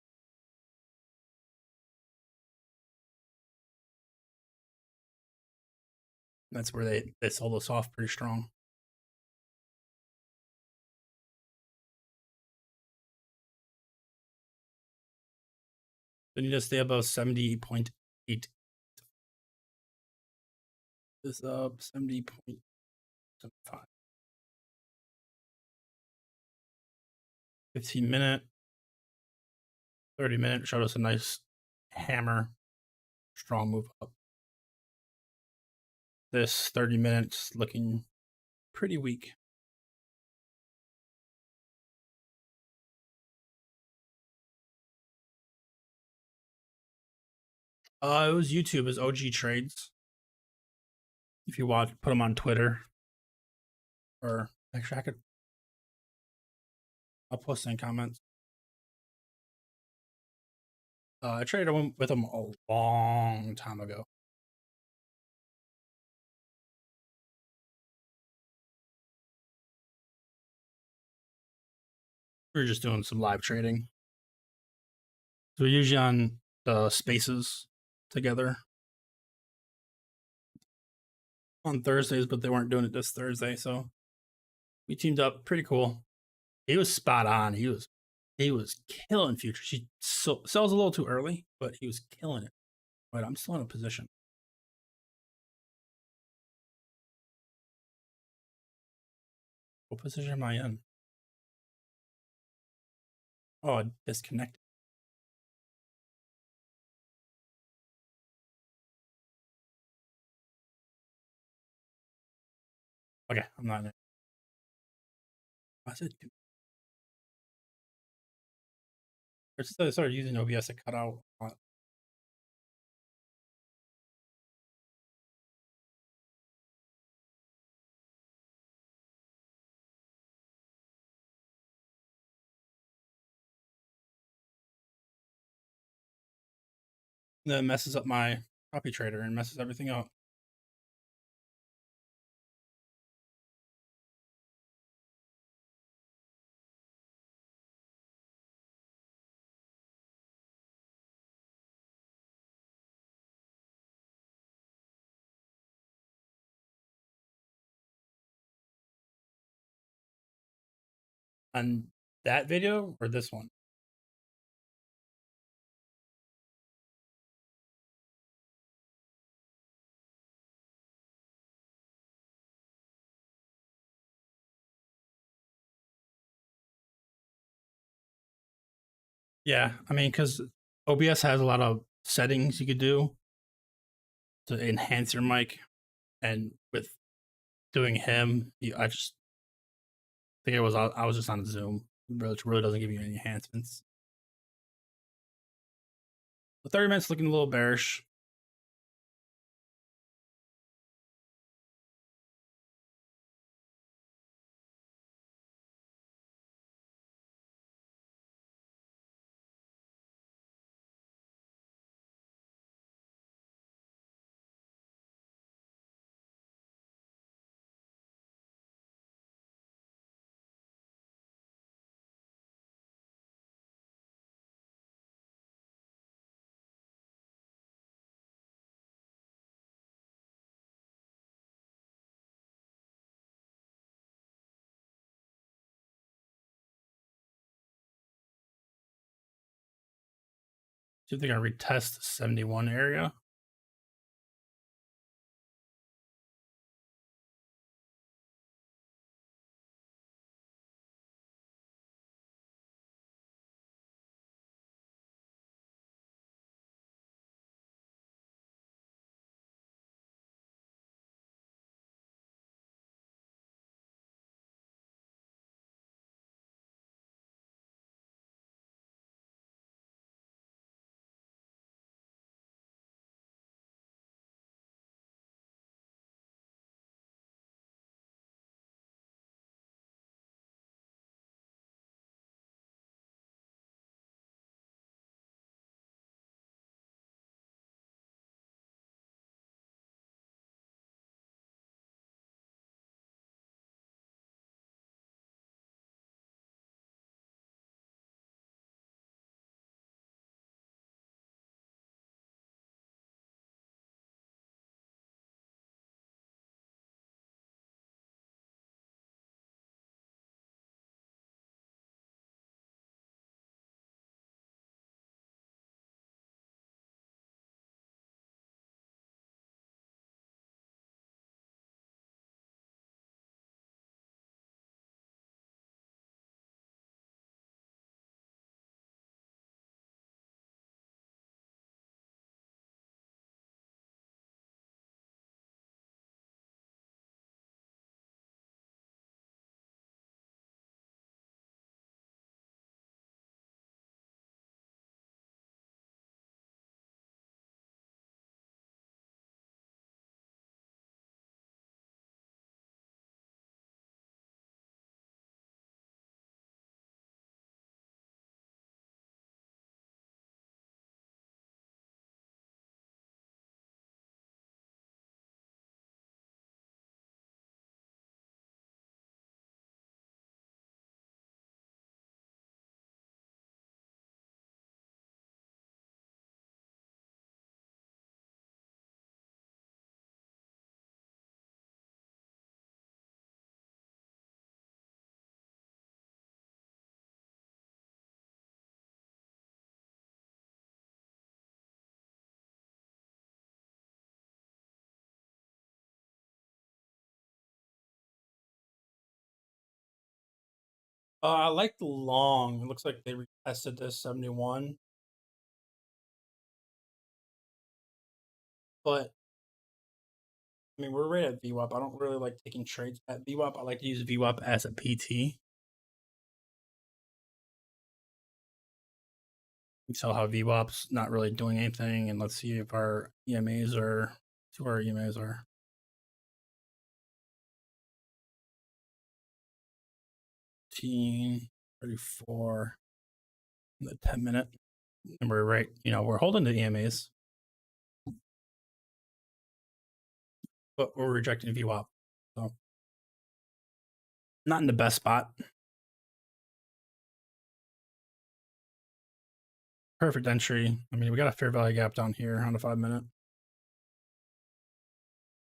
That's where they sold us off pretty strong. They need to stay above 70.8. This up 70.75. 15-minute, 30-minute showed us a nice hammer, strong move up. This 30 minutes looking pretty weak. It was YouTube as OG Trades. If you watch, put them on Twitter. Or actually, I'll post in comments. I traded with them a long time ago. We were just doing some live trading. So we're usually on the spaces together on Thursdays, but they weren't doing it this Thursday, so we teamed up. Pretty cool. He was spot on. He was killing futures. He sells a little too early, but he was killing it. But I'm still in a position. What position am I in? Oh, I disconnected. Okay, I'm not in it. I said two. I started using OBS to cut out. That messes up my copy trader and messes everything up. On that video or this one? Yeah, I mean, because OBS has a lot of settings you could do to enhance your mic, and with doing him, I just think I was just on Zoom, which really doesn't give you any enhancements. The 30 minutes looking a little bearish. See if they're gonna retest the 71 area. I like the long. It looks like they retested this 71, but I mean we're right at VWAP. I don't really like taking trades at VWAP. I like to use VWAP as a PT. You saw how VWAP's not really doing anything, and let's see if our EMAs are. See where our EMAs are. 34, the 10-minute, and we're right. We're holding the EMAs, but we're rejecting VWAP. So not in the best spot. Perfect entry. I mean, we got a fair value gap down here on the 5-minute.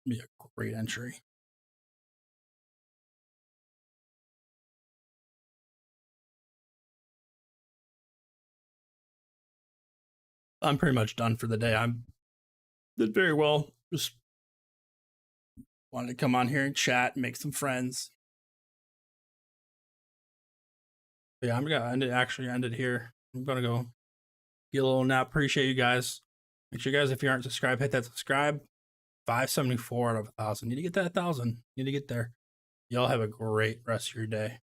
Be a great entry. I'm pretty much done for the day. I did very well. Just wanted to come on here and chat, and make some friends. But yeah, I'm gonna end it here. I'm gonna go get a little nap. Appreciate you guys. Make sure you guys, if you aren't subscribed, hit that subscribe. 574 out of 1,000. Need to get that 1,000. Need to get there. Y'all have a great rest of your day.